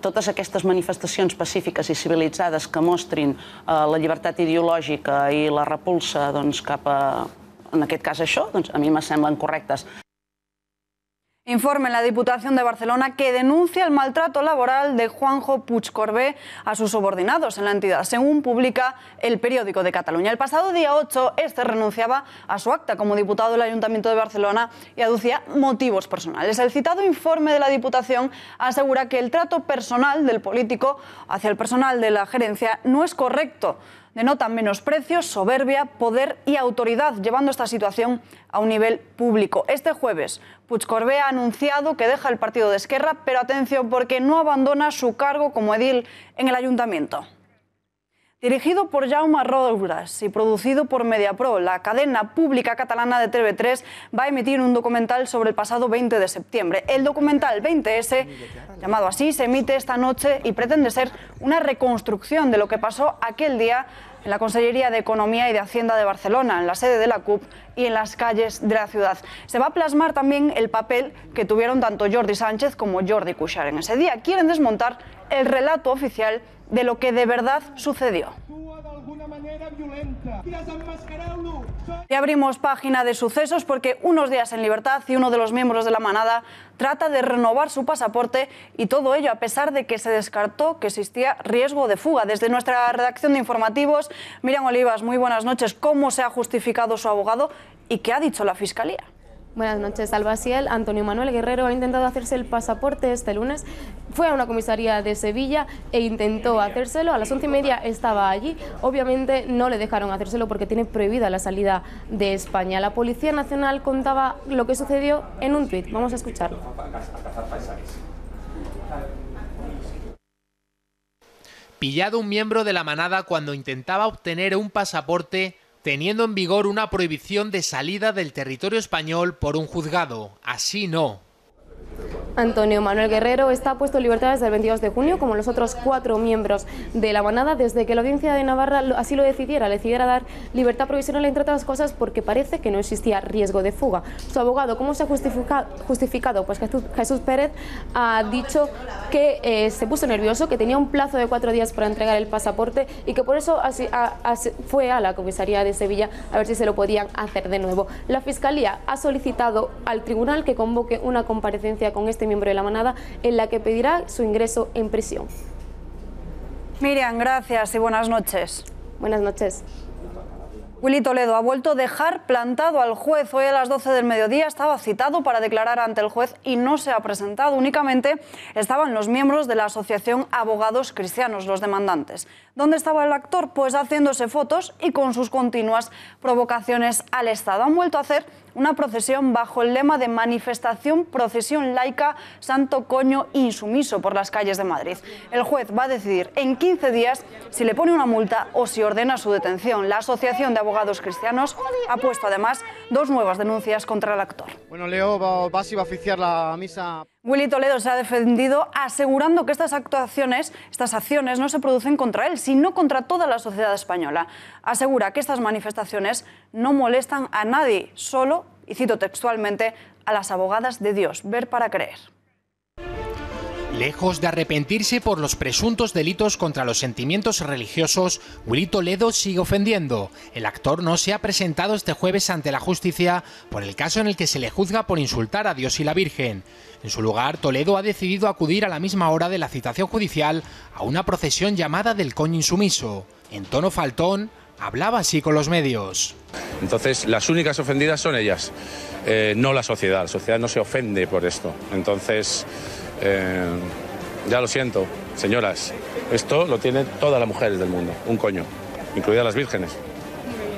Totes aquestes manifestacions pacífiques i civilitzades que mostrin la llibertat ideològica i la repulsa cap a, en aquest cas això, doncs a mi me semblen correctes. Informe en la Diputación de Barcelona que denuncia el maltrato laboral de Juanjo Puigcorbé a sus subordinados en la entidad, según publica el Periódico de Cataluña. El pasado día 8, este renunciaba a su acta como diputado del Ayuntamiento de Barcelona y aducía motivos personales. El citado informe de la Diputación asegura que el trato personal del político hacia el personal de la gerencia no es correcto. Denotan menosprecio, soberbia, poder y autoridad, llevando esta situación a un nivel público. Este jueves, Puigcorbé ha anunciado que deja el partido de Esquerra, pero atención, porque no abandona su cargo como edil en el ayuntamiento. Dirigido por Jaume Roures y producido por Mediapro, la cadena pública catalana de TV3 va a emitir un documental sobre el pasado 20 de septiembre. El documental 20S, llamado así, se emite esta noche y pretende ser una reconstrucción de lo que pasó aquel día en la Consellería de Economía y de Hacienda de Barcelona, en la sede de la CUP y en las calles de la ciudad. Se va a plasmar también el papel que tuvieron tanto Jordi Sánchez como Jordi Cuixart en ese día. Quieren desmontar el relato oficial de lo que de verdad sucedió. Y abrimos página de sucesos porque unos días en libertad y uno de los miembros de la manada trata de renovar su pasaporte, y todo ello a pesar de que se descartó que existía riesgo de fuga. Desde nuestra redacción de informativos, Miriam Olivas, muy buenas noches. ¿Cómo se ha justificado su abogado y qué ha dicho la Fiscalía? Buenas noches, Alba Siel. Antonio Manuel Guerrero ha intentado hacerse el pasaporte este lunes. Fue a una comisaría de Sevilla e intentó hacérselo. A las 11:30 estaba allí. Obviamente no le dejaron hacérselo porque tiene prohibida la salida de España. La Policía Nacional contaba lo que sucedió en un tuit. Vamos a escucharlo. Pillado un miembro de la manada cuando intentaba obtener un pasaporte teniendo en vigor una prohibición de salida del territorio español por un juzgado. Así no. Antonio Manuel Guerrero está puesto en libertad desde el 22 de junio, como los otros 4 miembros de la manada, desde que la Audiencia de Navarra así lo decidiera dar libertad provisional, entre otras cosas porque parece que no existía riesgo de fuga. Su abogado, ¿cómo se ha justificado? Pues Jesús Pérez ha dicho que se puso nervioso, que tenía un plazo de 4 días para entregar el pasaporte y que por eso fue a la comisaría de Sevilla a ver si se lo podían hacer de nuevo. La Fiscalía ha solicitado al tribunal que convoque una comparecencia con este miembro de la manada en la que pedirá su ingreso en prisión. Miriam, gracias y buenas noches. Buenas noches. Willy Toledo ha vuelto a dejar plantado al juez. Hoy a las 12 del mediodía estaba citado para declarar ante el juez y no se ha presentado. Únicamente estaban los miembros de la Asociación Abogados Cristianos, los demandantes. ¿Dónde estaba el actor? Pues haciéndose fotos y con sus continuas provocaciones al Estado. Han vuelto a hacer una procesión bajo el lema de manifestación, procesión laica, santo coño insumiso por las calles de Madrid. El juez va a decidir en 15 días si le pone una multa o si ordena su detención. La Asociación de Abogados Cristianos ha puesto además 2 nuevas denuncias contra el actor. Bueno, Leo va a oficiar la misa. Willy Toledo se ha defendido asegurando que estas acciones no se producen contra él, sino contra toda la sociedad española. Asegura que estas manifestaciones no molestan a nadie, solo, y cito textualmente, a las abogadas de Dios. Ver para creer. Lejos de arrepentirse por los presuntos delitos contra los sentimientos religiosos, Willy Toledo sigue ofendiendo. El actor no se ha presentado este jueves ante la justicia por el caso en el que se le juzga por insultar a Dios y la Virgen. En su lugar, Toledo ha decidido acudir a la misma hora de la citación judicial a una procesión llamada del coño insumiso. En tono faltón, hablaba así con los medios. Entonces, las únicas ofendidas son ellas, no la sociedad. La sociedad no se ofende por esto. Entonces, ya lo siento, señoras, esto lo tienen todas las mujeres del mundo, un coño, incluidas las vírgenes,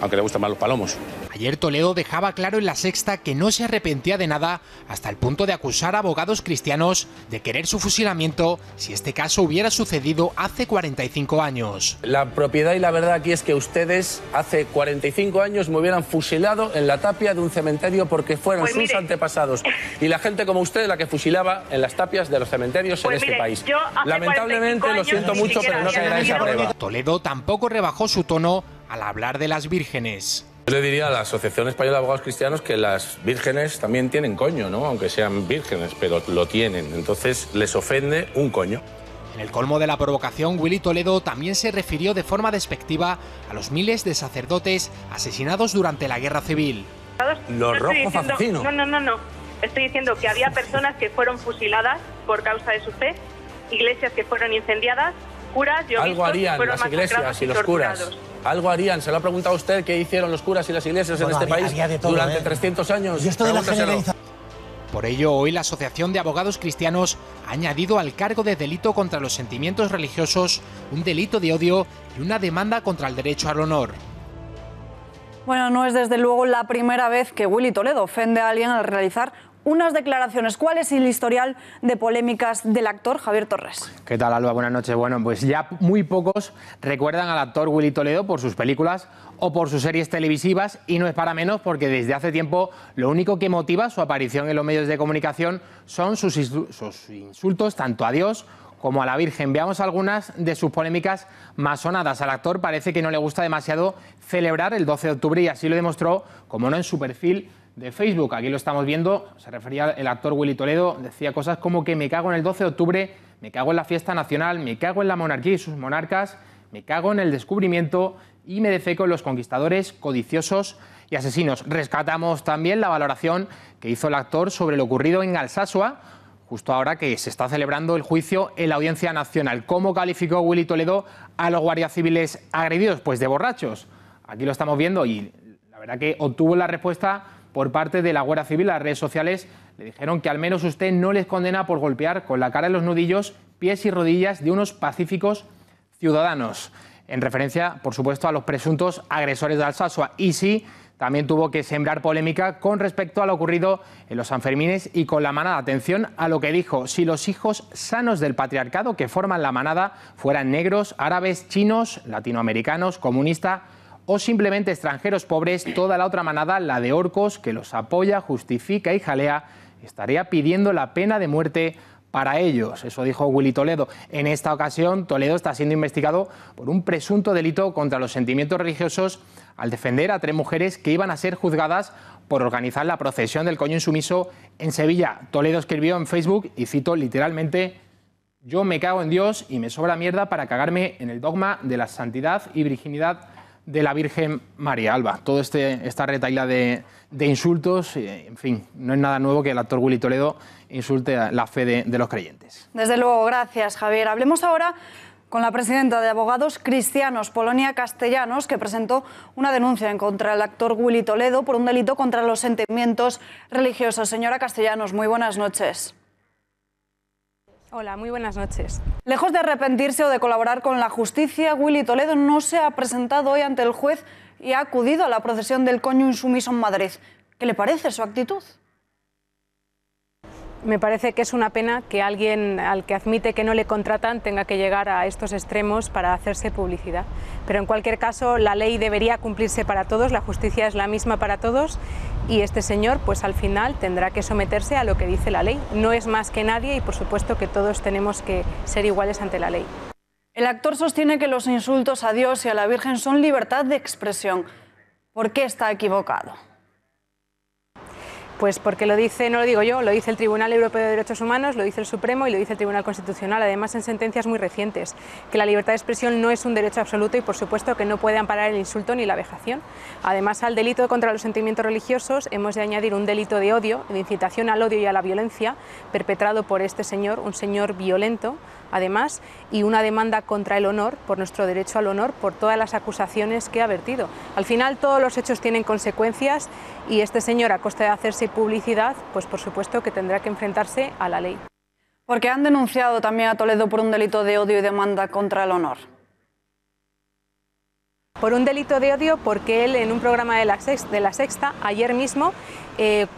aunque le gustan más los palomos. Ayer Toledo dejaba claro en La Sexta que no se arrepentía de nada, hasta el punto de acusar a abogados cristianos de querer su fusilamiento si este caso hubiera sucedido hace 45 años. La propiedad y la verdad aquí es que ustedes hace 45 años me hubieran fusilado en la tapia de un cementerio porque fueron sus antepasados. Y la gente como usted la que fusilaba en las tapias de los cementerios en este país. Lamentablemente, lo siento mucho, pero no caerá esa prueba. Toledo tampoco rebajó su tono al hablar de las vírgenes. Yo le diría a la Asociación Española de Abogados Cristianos que las vírgenes también tienen coño, ¿no? Aunque sean vírgenes, pero lo tienen. Entonces les ofende un coño. En el colmo de la provocación, Willy Toledo también se refirió de forma despectiva a los miles de sacerdotes asesinados durante la Guerra Civil. Los rojos asesinos. No. Estoy diciendo que había personas que fueron fusiladas por causa de su fe, iglesias que fueron incendiadas, curas y obispos. Algo harían las iglesias y los curas. Algo harían. ¿Se lo ha preguntado usted qué hicieron los curas y las iglesias en este país durante 300 años? Y esto de la generalización. Por ello, hoy la Asociación de Abogados Cristianos ha añadido al cargo de delito contra los sentimientos religiosos un delito de odio y una demanda contra el derecho al honor. Bueno, no es desde luego la primera vez que Willy Toledo ofende a alguien al realizar unas declaraciones. ¿Cuál es el historial de polémicas del actor Javier Torres? ¿Qué tal, Alba? Buenas noches. Bueno, pues ya muy pocos recuerdan al actor Willy Toledo por sus películas o por sus series televisivas, y no es para menos porque desde hace tiempo lo único que motiva su aparición en los medios de comunicación son sus insultos tanto a Dios como a la Virgen. Veamos algunas de sus polémicas más sonadas. Al actor parece que no le gusta demasiado celebrar el 12 de octubre y así lo demostró, como no, en su perfil de Facebook. Aquí lo estamos viendo, se refería el actor Willy Toledo, decía cosas como que me cago en el 12 de octubre, me cago en la fiesta nacional, me cago en la monarquía y sus monarcas, me cago en el descubrimiento y me defeco en los conquistadores, codiciosos y asesinos. Rescatamos también la valoración que hizo el actor sobre lo ocurrido en Alsasua, justo ahora que se está celebrando el juicio en la Audiencia Nacional. ¿Cómo calificó Willy Toledo a los guardias civiles agredidos? Pues de borrachos. Aquí lo estamos viendo y la verdad que obtuvo la respuesta por parte de la Guardia Civil. Las redes sociales le dijeron que al menos usted no les condena por golpear con la cara en los nudillos, pies y rodillas de unos pacíficos ciudadanos, en referencia, por supuesto, a los presuntos agresores de Alsasua. Y sí, también tuvo que sembrar polémica con respecto a lo ocurrido en los Sanfermines y con la manada. Atención a lo que dijo: si los hijos sanos del patriarcado que forman la manada fueran negros, árabes, chinos, latinoamericanos, comunistas o simplemente extranjeros pobres, toda la otra manada, la de orcos que los apoya, justifica y jalea, estaría pidiendo la pena de muerte para ellos. Eso dijo Willy Toledo. En esta ocasión, Toledo está siendo investigado por un presunto delito contra los sentimientos religiosos al defender a 3 mujeres que iban a ser juzgadas por organizar la procesión del coño insumiso en Sevilla. Toledo escribió en Facebook, y cito literalmente: yo me cago en Dios y me sobra mierda para cagarme en el dogma de la santidad y virginidad de la Virgen María. Alba, todo esta retahíla de insultos, en fin, no es nada nuevo que el actor Willy Toledo insulte a la fe de los creyentes. Desde luego, gracias, Javier. Hablemos ahora con la presidenta de Abogados Cristianos, Polonia Castellanos, que presentó una denuncia en contra del actor Willy Toledo por un delito contra los sentimientos religiosos. Señora Castellanos, muy buenas noches. Hola, muy buenas noches. Lejos de arrepentirse o de colaborar con la justicia, Willy Toledo no se ha presentado hoy ante el juez y ha acudido a la procesión del coño insumiso en Madrid. ¿Qué le parece su actitud? Me parece que es una pena que alguien al que admite que no le contratan tenga que llegar a estos extremos para hacerse publicidad. Pero en cualquier caso, la ley debería cumplirse para todos, la justicia es la misma para todos y este señor pues al final tendrá que someterse a lo que dice la ley. No es más que nadie y por supuesto que todos tenemos que ser iguales ante la ley. El actor sostiene que los insultos a Dios y a la Virgen son libertad de expresión. ¿Por qué está equivocado? Pues porque lo dice, no lo digo yo, lo dice el Tribunal Europeo de Derechos Humanos, lo dice el Supremo y lo dice el Tribunal Constitucional, además en sentencias muy recientes, que la libertad de expresión no es un derecho absoluto y por supuesto que no puede amparar el insulto ni la vejación. Además, al delito contra los sentimientos religiosos hemos de añadir un delito de odio, de incitación al odio y a la violencia, perpetrado por este señor, un señor violento, además, y una demanda contra el honor, por nuestro derecho al honor, por todas las acusaciones que ha vertido. Al final todos los hechos tienen consecuencias y este señor, a costa de hacerse publicidad, pues por supuesto que tendrá que enfrentarse a la ley. Porque han denunciado también a Toledo por un delito de odio y demanda contra el honor. por un delito de odio, porque él en un programa de la Sexta, ayer mismo,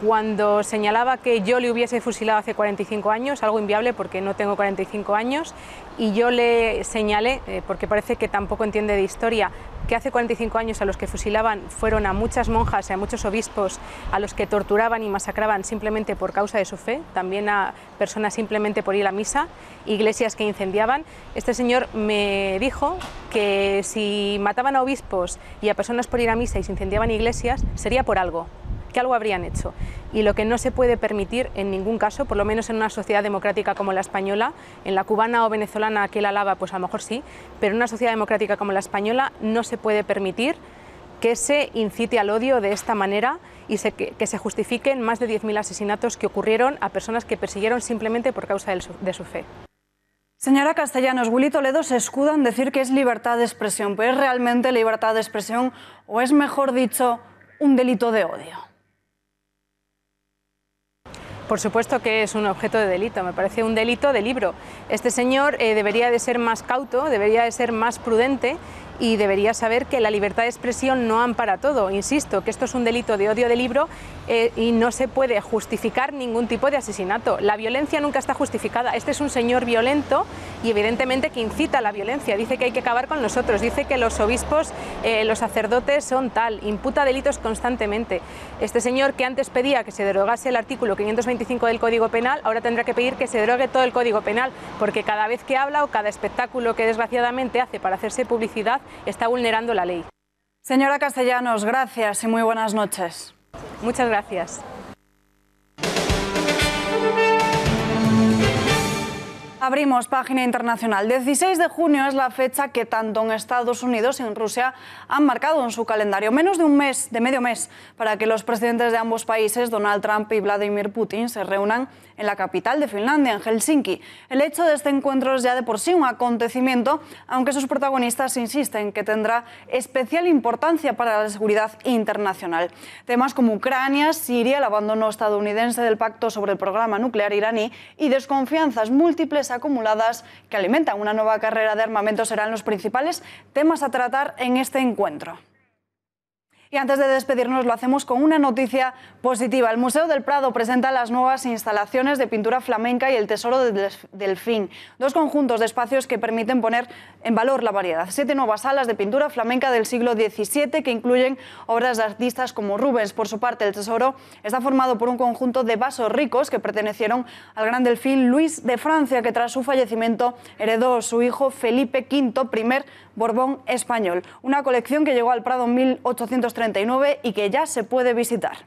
cuando señalaba que yo le hubiese fusilado hace 45 años, algo inviable porque no tengo 45 años, y yo le señalé, porque parece que tampoco entiende de historia, que hace 45 años a los que fusilaban fueron a muchas monjas y a muchos obispos a los que torturaban y masacraban simplemente por causa de su fe, también a personas simplemente por ir a misa, iglesias que incendiaban. Este señor me dijo que si mataban a obispos y a personas por ir a misa y se incendiaban iglesias, sería por algo, que algo habrían hecho. Y lo que no se puede permitir en ningún caso, por lo menos en una sociedad democrática como la española, en la cubana o venezolana que él alaba, pues a lo mejor sí, pero en una sociedad democrática como la española no se puede permitir que se incite al odio de esta manera y que se justifiquen más de 10.000 asesinatos que ocurrieron a personas que persiguieron simplemente por causa de su fe. Señora Castellanos, Willy Toledo se escuda en decir que es libertad de expresión, pero ¿es realmente libertad de expresión o es, mejor dicho, un delito de odio? Por supuesto que es un objeto de delito, me parece un delito de libro. Este señor debería de ser más cauto, debería de ser más prudente y debería saber que la libertad de expresión no ampara todo. Insisto, que esto es un delito de odio de libro y no se puede justificar ningún tipo de asesinato. La violencia nunca está justificada. Este es un señor violento y evidentemente que incita a la violencia. Dice que hay que acabar con nosotros, dice que los obispos, los sacerdotes son tal, imputa delitos constantemente. Este señor que antes pedía que se derogase el artículo 525 del Código Penal, ahora tendrá que pedir que se derogue todo el Código Penal, porque cada vez que habla o cada espectáculo que desgraciadamente hace para hacerse publicidad, está vulnerando la ley. Señora Castellanos, gracias y muy buenas noches. Muchas gracias. Abrimos página internacional. 16 de junio es la fecha que tanto en Estados Unidos y en Rusia han marcado en su calendario. Menos de un mes, de medio mes, para que los presidentes de ambos países, Donald Trump y Vladimir Putin, se reúnan en la capital de Finlandia, en Helsinki. El hecho de este encuentro es ya de por sí un acontecimiento, aunque sus protagonistas insisten que tendrá especial importancia para la seguridad internacional. Temas como Ucrania, Siria, el abandono estadounidense del pacto sobre el programa nuclear iraní y desconfianzas múltiples acumuladas que alimentan una nueva carrera de armamento serán los principales temas a tratar en este encuentro. Y antes de despedirnos lo hacemos con una noticia positiva. El Museo del Prado presenta las nuevas instalaciones de pintura flamenca y el Tesoro del Delfín, dos conjuntos de espacios que permiten poner en valor la variedad. 7 nuevas salas de pintura flamenca del siglo XVII que incluyen obras de artistas como Rubens. Por su parte, el Tesoro está formado por un conjunto de vasos ricos que pertenecieron al gran delfín Luis de Francia, que tras su fallecimiento heredó su hijo Felipe V, primer Borbón español. Una colección que llegó al Prado en 1839 y que ya se puede visitar.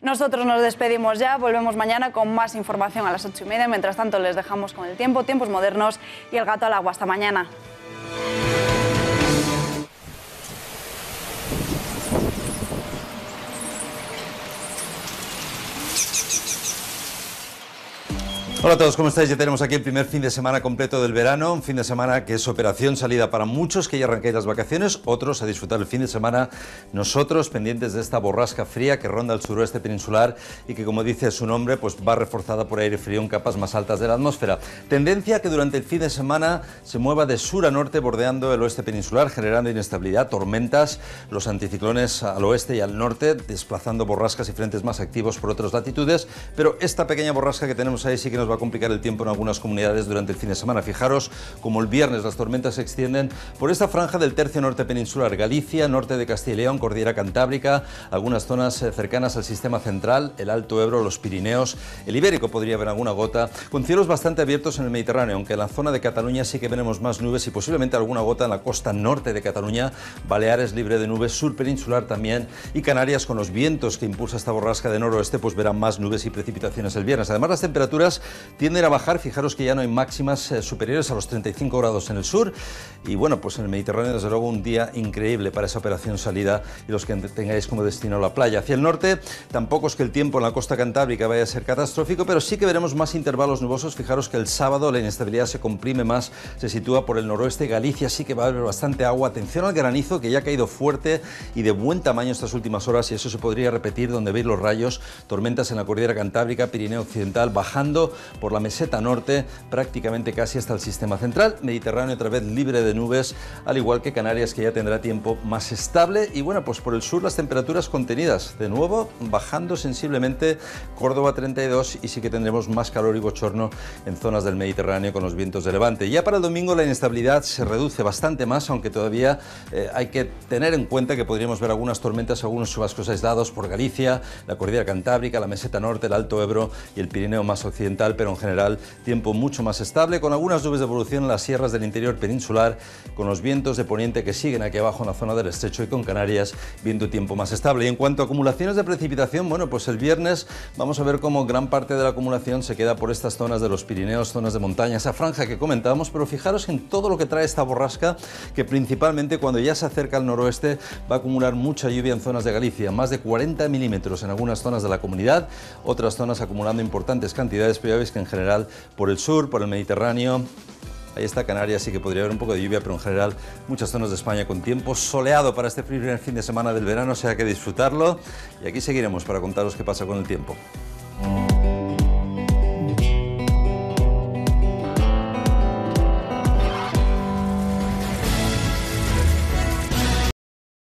Nosotros nos despedimos ya, volvemos mañana con más información a las 8:30. Mientras tanto les dejamos con el tiempo, tiempos modernos y el gato al agua. Hasta mañana. Hola a todos, ¿cómo estáis? Ya tenemos aquí el primer fin de semana completo del verano, un fin de semana que es operación salida para muchos que ya arranquéis las vacaciones, otros a disfrutar el fin de semana, nosotros pendientes de esta borrasca fría que ronda el suroeste peninsular y que, como dice su nombre, pues va reforzada por aire frío en capas más altas de la atmósfera. Tendencia que durante el fin de semana se mueva de sur a norte bordeando el oeste peninsular, generando inestabilidad, tormentas, los anticiclones al oeste y al norte, desplazando borrascas y frentes más activos por otras latitudes, pero esta pequeña borrasca que tenemos ahí sí que nos va a complicar el tiempo en algunas comunidades durante el fin de semana. Fijaros como el viernes las tormentas se extienden por esta franja del tercio norte peninsular, Galicia, norte de Castilla y León, Cordillera Cantábrica, algunas zonas cercanas al sistema central, el Alto Ebro, los Pirineos, el Ibérico podría haber alguna gota, con cielos bastante abiertos en el Mediterráneo, aunque en la zona de Cataluña sí que veremos más nubes y posiblemente alguna gota en la costa norte de Cataluña, Baleares libre de nubes, sur peninsular también, y Canarias con los vientos que impulsa esta borrasca de noroeste pues verán más nubes y precipitaciones el viernes. Además las temperaturas tienden a bajar, fijaros que ya no hay máximas superiores a los 35 grados en el sur y bueno, pues en el Mediterráneo desde luego un día increíble para esa operación salida y los que tengáis como destino la playa. Hacia el norte tampoco es que el tiempo en la costa cantábrica vaya a ser catastrófico, pero sí que veremos más intervalos nubosos. Fijaros que el sábado la inestabilidad se comprime más, se sitúa por el noroeste, Galicia sí que va a haber bastante agua, atención al granizo que ya ha caído fuerte y de buen tamaño estas últimas horas y eso se podría repetir donde veis los rayos, tormentas en la cordillera cantábrica, Pirineo occidental, bajando por la meseta norte, prácticamente casi hasta el sistema central. Mediterráneo otra vez libre de nubes, al igual que Canarias, que ya tendrá tiempo más estable. Y bueno, pues por el sur las temperaturas contenidas, de nuevo bajando sensiblemente. Córdoba 32, y sí que tendremos más calor y bochorno en zonas del Mediterráneo con los vientos de levante. Ya para el domingo la inestabilidad se reduce bastante más, aunque todavía hay que tener en cuenta que podríamos ver algunas tormentas, algunos chubascos aislados por Galicia, la cordillera cantábrica, la meseta norte, el Alto Ebro y el Pirineo más occidental, pero en general tiempo mucho más estable, con algunas nubes de evolución en las sierras del interior peninsular, con los vientos de poniente que siguen aquí abajo en la zona del estrecho, y con Canarias viendo tiempo más estable. Y en cuanto a acumulaciones de precipitación, bueno, pues el viernes vamos a ver cómo gran parte de la acumulación se queda por estas zonas de los Pirineos, zonas de montaña, esa franja que comentábamos, pero fijaros en todo lo que trae esta borrasca, que principalmente cuando ya se acerca al noroeste va a acumular mucha lluvia en zonas de Galicia, más de 40 milímetros en algunas zonas de la comunidad, otras zonas acumulando importantes cantidades, pero ya veis que en general por el sur, por el Mediterráneo, ahí está Canarias, sí que podría haber un poco de lluvia, pero en general muchas zonas de España con tiempo soleado para este primer fin de semana del verano, o sea que disfrutarlo, y aquí seguiremos para contaros qué pasa con el tiempo.